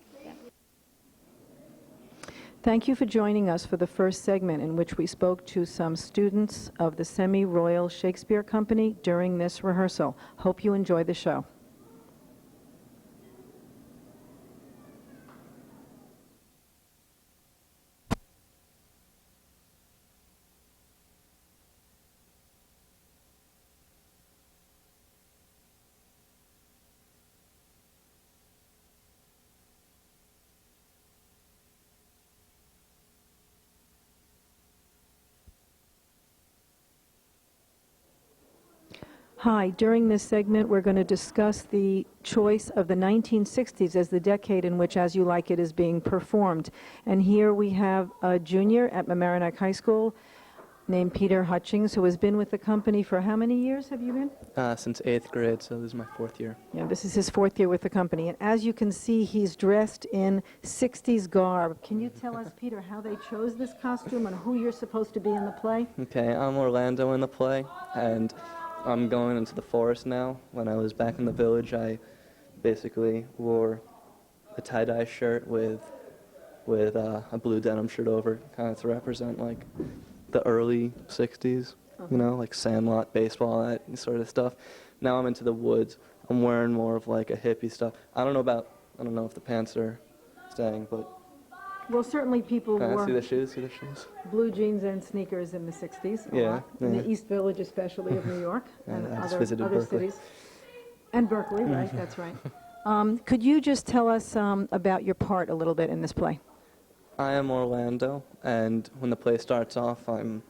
Thank you for joining us for the first segment in which we spoke to some students of the Semi-Royal Shakespeare Company during this rehearsal. Hope you enjoy the show. Hi, during this segment we're going to discuss the choice of the 1960s as the decade in which As You Like It is being performed. And here we have a junior at Mamaroneck High School named Peter Hutchings, who has been with the company for how many years have you been? Since 8th grade, so this is my 4th year. Yeah, this is his 4th year with the company. And as you can see, he's dressed in 60s garb. Can you tell us, Peter, how they chose this costume and who you're supposed to be in the play? Okay, I'm Orlando in the play, and I'm going into the forest now. When I was back in the village, I basically wore a tie-dye shirt with a blue denim shirt over, kind of to represent like the early 60s, like Sandlot, baseball, that sort of stuff. Now I'm into the woods. I'm wearing more of like a hippie stuff. I don't know if the pants are staying, but well, certainly people wore see the shoes. blue jeans and sneakers in the 60s. Yeah, in the East Village, especially of New York, and I just other visited Berkeley. cities. And Berkeley, right? That's right. Could you just tell us about your part a little bit in this play? I am Orlando, and when the play starts off, I'm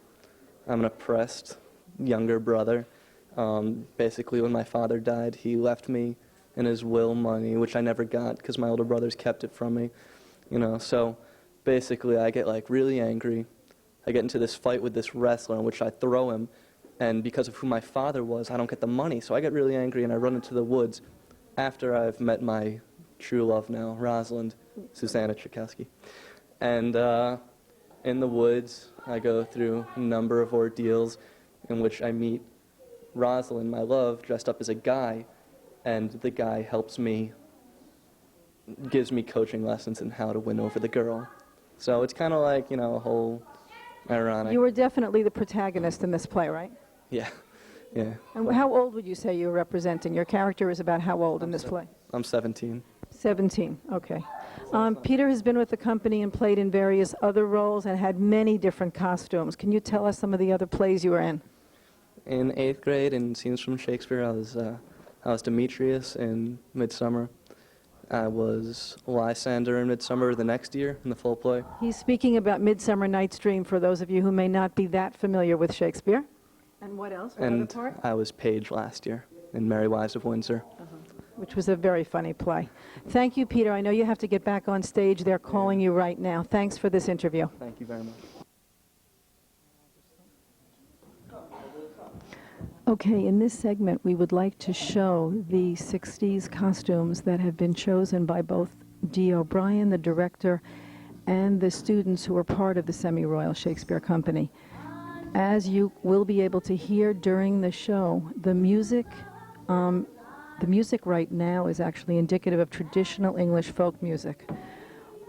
an oppressed younger brother. Basically, when my father died, he left me in his will money, which I never got because my older brothers kept it from me. So basically I get like really angry. I get into this fight with this wrestler in which I throw him, and because of who my father was, I don't get the money. So I get really angry and I run into the woods after I've met my true love now, Rosalind, Susanna Tchaikovsky. And in the woods, I go through a number of ordeals in which I meet Rosalind, my love, dressed up as a guy, and the guy helps me gives me coaching lessons in how to win over the girl. So it's kind of like, you know, a whole ironic. You were definitely the protagonist in this play, right? Yeah, yeah. And how old would you say you were representing? Your character is about how old in this play? I'm 17. 17, okay. Peter has been with the company and played in various other roles and had many different costumes. Can you tell us some of the other plays you were in? In 8th grade, in Scenes from Shakespeare, I was Demetrius in Midsummer. I was Lysander in Midsummer the next year in the full play. He's speaking about Midsummer Night's Dream for those of you who may not be that familiar with Shakespeare. And what else? What other And part? I was Page last year in Merry Wives of Windsor. Which was a very funny play. Thank you, Peter. I know you have to get back on stage. They're calling you right now. Thanks for this interview. Thank you very much. Okay, in this segment, we would like to show the 60s costumes that have been chosen by both Dee O'Brien, the director, and the students who are part of the Semi-Royal Shakespeare Company. As you will be able to hear during the show, the music right now is actually indicative of traditional English folk music.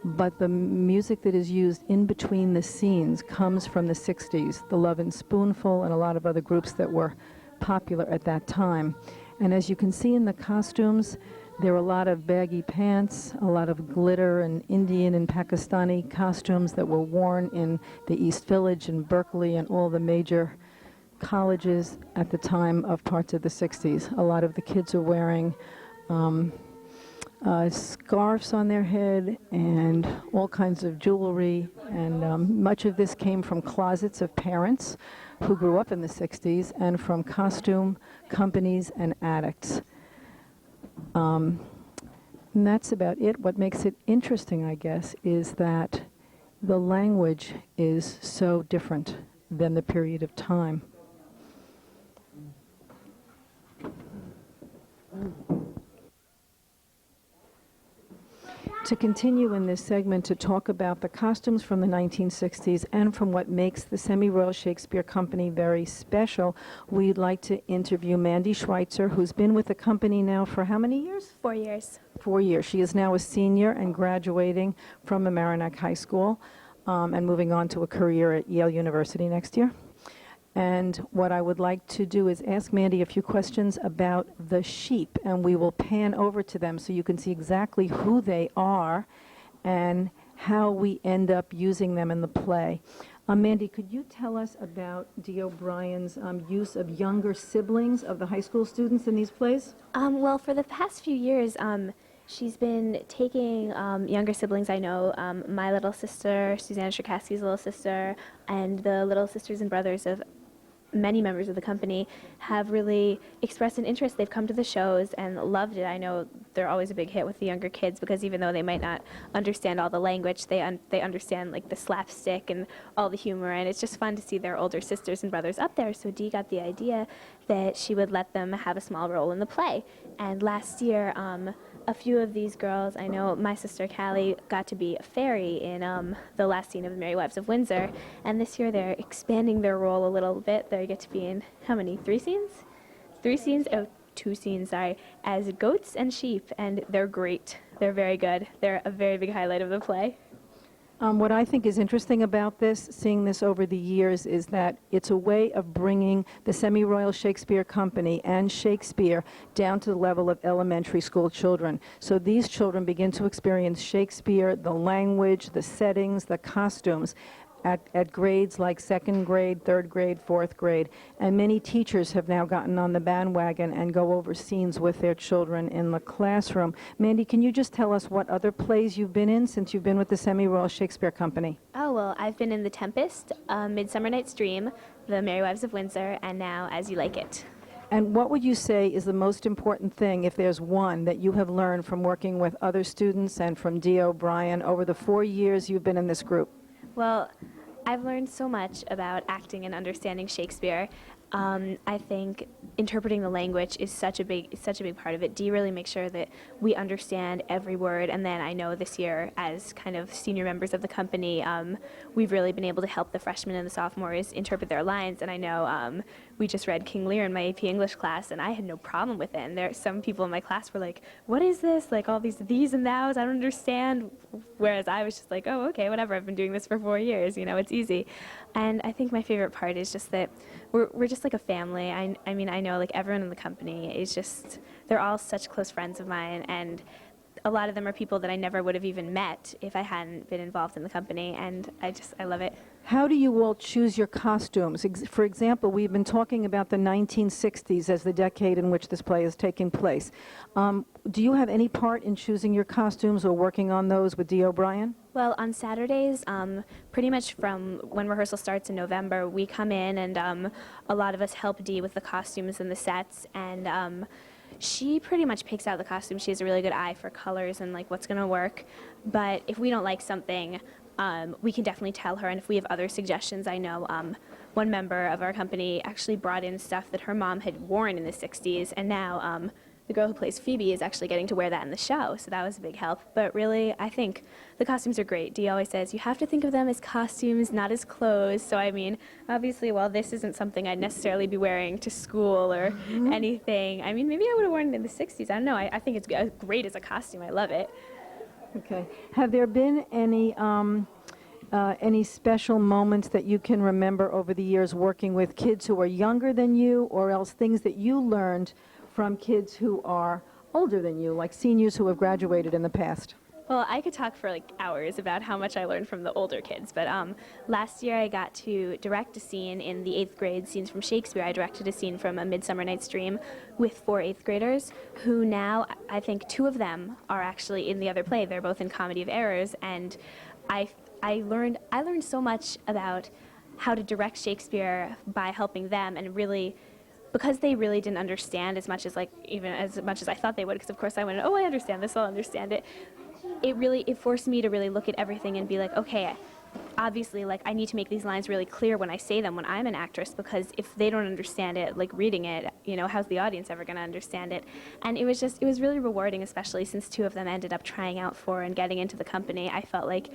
But the music that is used in between the scenes comes from the 60s, the Love and Spoonful and a lot of other groups that were popular at that time. And as you can see in the costumes, there are a lot of baggy pants, a lot of glitter and Indian and Pakistani costumes that were worn in the East Village and Berkeley and all the major colleges at the time of parts of the 60s. A lot of the kids are wearing scarves on their head and all kinds of jewelry, and much of this came from closets of parents who grew up in the 60s and from costume companies and addicts. And that's about it. What makes it interesting, I guess, is that the language is so different than the period of time. To continue in this segment to talk about the costumes from the 1960s and from what makes the Semi-Royal Shakespeare Company very special, we'd like to interview Mandy Schweitzer, who's been with the company now for how many years? 4 years. 4 years. She is now a senior and graduating from Mamaroneck High School and moving on to a career at Yale University next year. And what I would like to do is ask Mandy a few questions about the sheep, and we will pan over to them so you can see exactly who they are and how we end up using them in the play. Mandy, could you tell us about Dee O'Brien's use of younger siblings of the high school students in these plays? Well, for the past few years, she's been taking younger siblings I know, my little sister, Susanna Cherkassky's little sister, and the little sisters and brothers of many members of the company have really expressed an interest. They've come to the shows and loved it. I know they're always a big hit with the younger kids because even though they might not understand all the language, they understand like the slapstick and all the humor, and it's just fun to see their older sisters and brothers up there. So Dee got the idea that she would let them have a small role in the play. And last year, a few of these girls, I know my sister Callie got to be a fairy in the last scene of The Merry Wives of Windsor, and this year they're expanding their role a little bit. They get to be in, how many, 3 scenes? 3 scenes? Oh, 2 scenes, sorry, as goats and sheep, and they're great. They're very good. They're a very big highlight of the play. What I think is interesting about this, seeing this over the years, is that it's a way of bringing the Semi-Royal Shakespeare Company and Shakespeare down to the level of elementary school children. So these children begin to experience Shakespeare, the language, the settings, the costumes, at grades like 2nd grade, 3rd grade, 4th grade. And many teachers have now gotten on the bandwagon and go over scenes with their children in the classroom. Mandy, can you just tell us what other plays you've been in since you've been with the Semi-Royal Shakespeare Company? Oh, well, I've been in The Tempest, Midsummer Night's Dream, The Merry Wives of Windsor, and now As You Like It. And what would you say is the most important thing, if there's one, that you have learned from working with other students and from Dee O'Brien over the 4 years you've been in this group? Well, I've learned so much about acting and understanding Shakespeare. I think interpreting the language is such a big part of it. Dee really makes sure that we understand every word, and then I know this year, as kind of senior members of the company, we've really been able to help the freshmen and the sophomores interpret their lines, and I know we just read King Lear in my AP English class, and I had no problem with it. And there, some people in my class were like, "What is this? Like all these and thous? I don't understand." Whereas I was just like, "Oh, okay, whatever. I've been doing this for 4 years. You know, it's easy." And I think my favorite part is just that we're just like a family. I mean, I know like everyone in the company is just, they're all such close friends of mine, and a lot of them are people that I never would have even met if I hadn't been involved in the company, and I love it. How do you all choose your costumes? For example, we've been talking about the 1960s as the decade in which this play is taking place. Do you have any part in choosing your costumes or working on those with Dee O'Brien? Well, on Saturdays, pretty much from when rehearsal starts in November, we come in and a lot of us help Dee with the costumes and the sets, and she pretty much picks out the costumes. She has a really good eye for colors and like what's going to work. But if we don't like something, we can definitely tell her. And if we have other suggestions, I know one member of our company actually brought in stuff that her mom had worn in the 60s. And now the girl who plays Phoebe is actually getting to wear that in the show. So that was a big help. But really, I think the costumes are great. Dee always says, you have to think of them as costumes, not as clothes. So I mean, obviously, while this isn't something I'd necessarily be wearing to school or anything, I mean, maybe I would have worn it in the 60s. I don't know. I think it's great as a costume. I love it. Okay. Have there been any special moments that you can remember over the years working with kids who are younger than you, or else things that you learned from kids who are older than you, like seniors who have graduated in the past? Well, I could talk for like hours about how much I learned from the older kids, but last year I got to direct a scene in the 8th grade, scenes from Shakespeare. I directed a scene from A Midsummer Night's Dream with 4 8th graders who now, I think 2 of them are actually in the other play. They're both in Comedy of Errors, and I learned so much about how to direct Shakespeare by helping them, and really, because they really didn't understand as much as I thought they would, because of course I went, oh, I understand this, I'll understand it. It forced me to really look at everything and be like, okay, obviously, like, I need to make these lines really clear when I say them when I'm an actress, because if they don't understand it, like reading it, you know, how's the audience ever going to understand it? And it was really rewarding, especially since 2 of them ended up trying out for and getting into the company. I felt like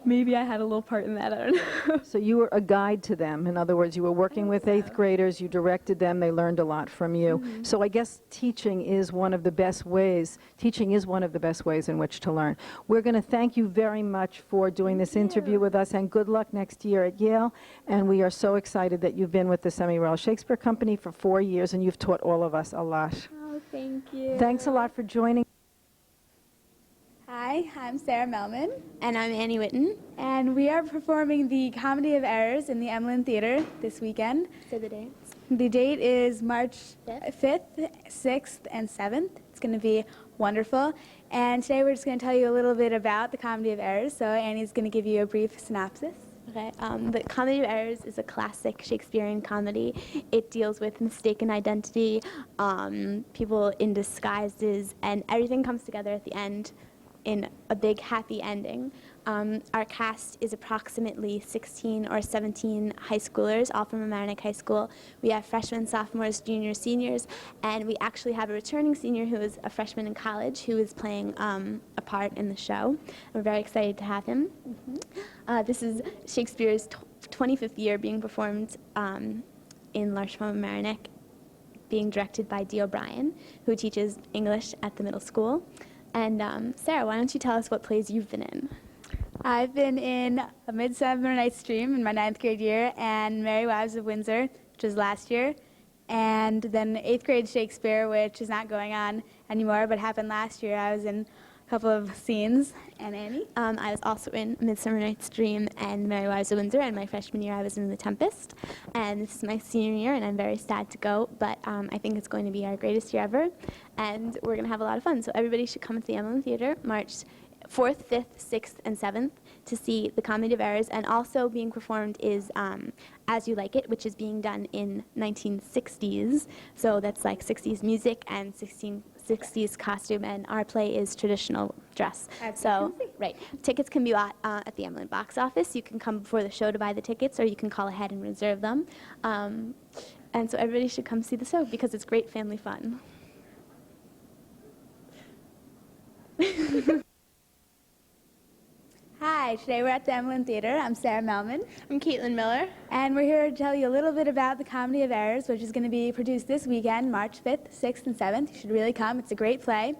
maybe I had a little part in that, I don't know. So you were a guide to them. In other words, you were working with 8th graders, you directed them, they learned a lot from you. Mm-hmm. So I guess teaching is one of the best ways in which to learn. We're going to thank you very much for doing this interview with us, and good luck next year at Yale. And we are so excited that you've been with the Semi Royal Shakespeare Company for 4 years, and you've taught all of us a lot. Oh, thank you. Thanks a lot for joining. Hi, I'm Sarah Melman. And I'm Annie Witten. And we are performing the Comedy of Errors in the Emlyn Theater this weekend. Say the dates. The date is March 5th, 6th, and 7th. It's going to be wonderful. And today we're just going to tell you a little bit about the Comedy of Errors. So Annie's going to give you a brief synopsis. Okay. The Comedy of Errors is a classic Shakespearean comedy. It deals with mistaken identity, people in disguises, and everything comes together at the end in a big happy ending. Our cast is approximately 16 or 17 high schoolers, all from Mamaroneck High School. We have freshmen, sophomores, juniors, seniors, and we actually have a returning senior who is a freshman in college who is playing a part in the show. We're very excited to have him. This is Shakespeare's 25th year being performed in Larchmont, Mamaroneck, being directed by Dee O'Brien, who teaches English at the middle school. And Sarah, why don't you tell us what plays you've been in? I've been in A Midsummer Night's Dream in my 9th grade year, and Merry Wives of Windsor, which was last year, and then 8th grade Shakespeare, which is not going on anymore, but happened last year. I was in a couple of scenes. And Annie? I was also in Midsummer Night's Dream and Merry Wives of Windsor, and my freshman year I was in The Tempest. And this is my senior year, and I'm very sad to go, but I think it's going to be our greatest year ever, and we're going to have a lot of fun. So everybody should come to the Emlyn Theater March 4th, 5th, 6th, and 7th to see The Comedy of Errors. And also being performed is As You Like It, which is being done in 1960s. So that's like 60s music and 60s costume, and our play is traditional dress. So, right. Tickets can be bought at the Emlyn box office. You can come before the show to buy the tickets, or you can call ahead and reserve them. And so everybody should come see the show because it's great family fun. Hi, Hi, today we're at the Emlyn Theater. I'm Sarah Melman. I'm Caitlin Miller. And we're here to tell you a little bit about the Comedy of Errors, which is going to be produced this weekend, March 5th, 6th, and 7th. You should really come. It's a great play.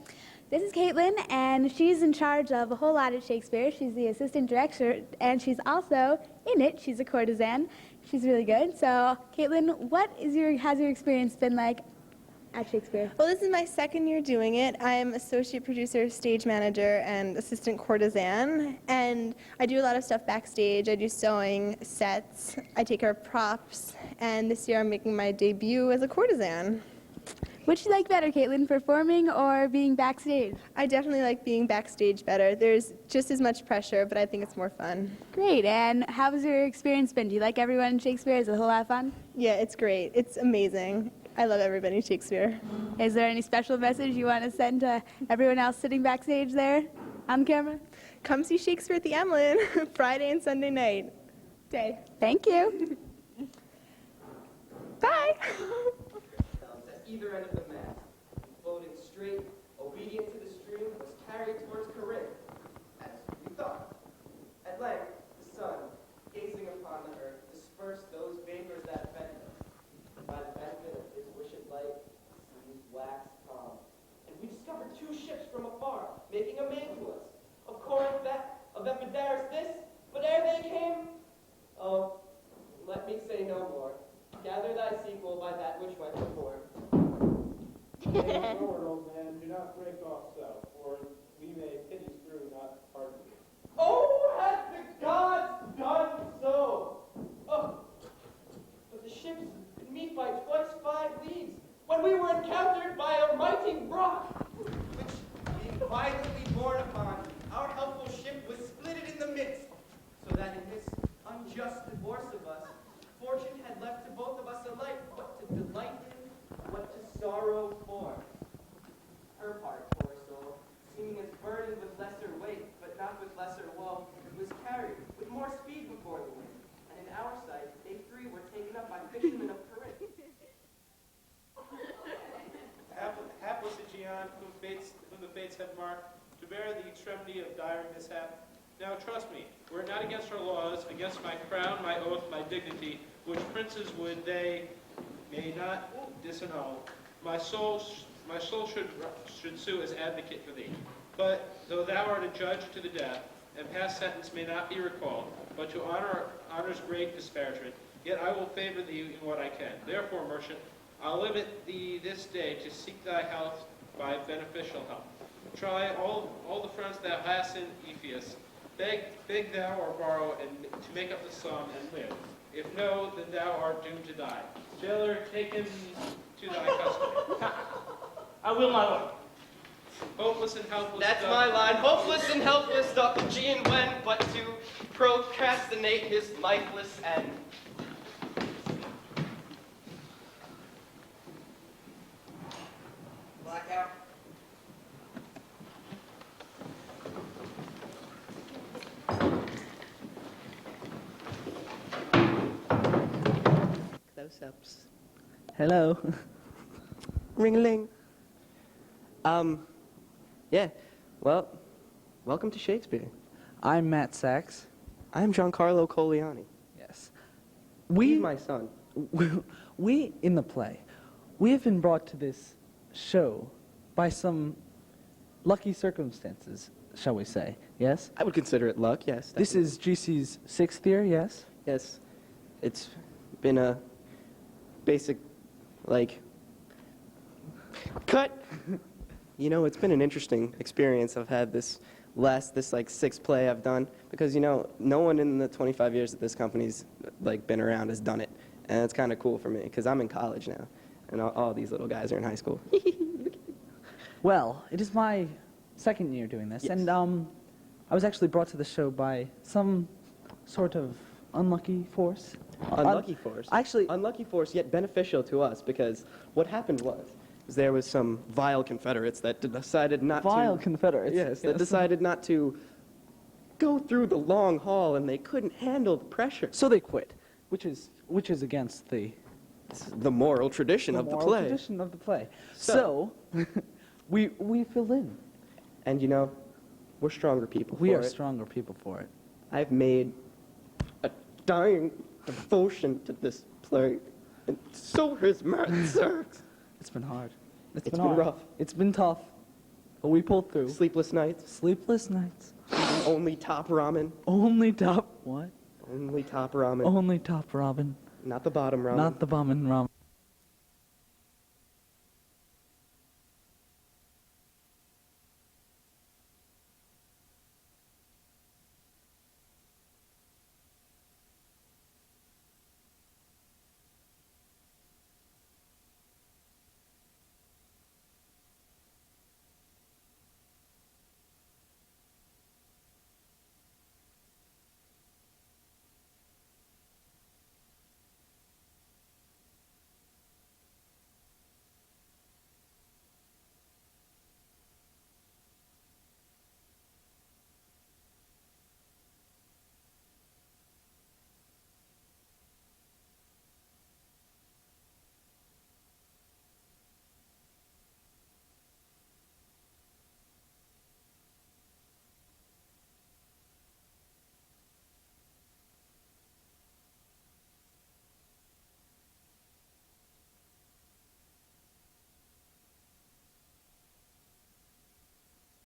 This is Caitlin, and she's in charge of a whole lot at Shakespeare. She's the assistant director, and she's also in it. She's a courtesan. She's really good. So, Caitlin, has your experience been like at Shakespeare? Well, this is my second year doing it. I'm associate producer, stage manager, and assistant courtesan. And I do a lot of stuff backstage. I do sewing, sets, I take care of props. And this year I'm making my debut as a courtesan. Which do you like better, Caitlin, performing or being backstage? I definitely like being backstage better. There's just as much pressure, but I think it's more fun. Great. And how has your experience been? Do you like everyone in Shakespeare? Is it a whole lot of fun? Yeah, it's great. It's amazing. I love everybody in Shakespeare. Is there any special message you want to send to everyone else sitting backstage there on the camera? Come see Shakespeare at the Emlyn, Friday and Sunday night. Okay. Thank you. Bye. At either end of the mast, floating straight, obedient to the stream, was carried towards Corinth, as we thought. At length, the sun, gazing upon the earth, dispersed those vapors that fed them. By the benefit of his wished light, the seas waxed calm. And we discovered two ships from afar, making a main to us. Of Corinth that, of Epidaurus this, but ere they came, oh, let me say no more. Gather thy sequel by that which went before. Take forward, old man, do not break off so, for we may pity through, not pardon you. Oh, had the gods done so! Oh, but the ships could meet by twice 5 leagues, when we were encountered by a mighty rock, which, being violently borne upon, our helpful ship was splitted in the midst, so that in this unjust divorce of us, fortune had left to both of us alike what to delight in, what to sorrow for. Her part, poor soul, seeming as burdened with lesser weight, but not with lesser woe, was carried with more speed before the wind, and in our sight, they three were taken up by fishermen of Corinth. Hapless Aegeon, whom the fates had marked, to bear the extremity of dire mishap. Now trust me, were it not against our laws, against my crown, my oath, my dignity, which princes would they may not disannul, my soul should sue as advocate for thee. But though thou art a judge to the death, and past sentence may not be recalled, but to honor's great disparagement, yet I will favor thee in what I can. Therefore, merchant, I'll limit thee this day to seek thy health by beneficial help. Try all the friends thou hast in Ephesus. Beg thou or borrow, and to make up the sum and live. If no, then thou art doomed to die. Jailer, take him to thy custody. I will, my lord. Hopeless and helpless. That's my line. Hopeless and helpless doth Aegeon wend, but to procrastinate his lifeless end. Blackout. Close-ups. Hello. Ring-a-ling. Yeah. Well, welcome to Shakespeare. I'm Matt Sachs. I'm Giancarlo Coliani. Yes. He's my son. We, in the play, we have been brought to this show by some lucky circumstances, shall we say, yes? I would consider it luck, yes. This is GC's 6th year, yes? Yes. It's been a basic, cut. You know, it's been an interesting experience. I've had this 6th play I've done, because, no one in the 25 years that this company's, been around has done it. And it's kind of cool for me, because I'm in college now, and all these little guys are in high school. Well, it is my 2nd year doing this, Yes. and I was actually brought to the show by some sort of unlucky force. Unlucky force? Actually, unlucky force, yet beneficial to us, because what happened was there was some vile Confederates that decided not to... Vile Confederates? Yes, that decided not to go through the long haul, and they couldn't handle the pressure. So they quit, which is against the moral tradition of the play. Tradition of the play. So we filled in. And we're stronger people We for are it. stronger people for it. I've made a dying devotion to this play, and so has Matt Sachs. It's been hard. It's been hard. rough. It's been tough, but we pulled through. Sleepless nights. Sleepless nights. Only top ramen. Only top what? Only top ramen. Only top ramen. Not the bottom ramen. Not the bottom ramen.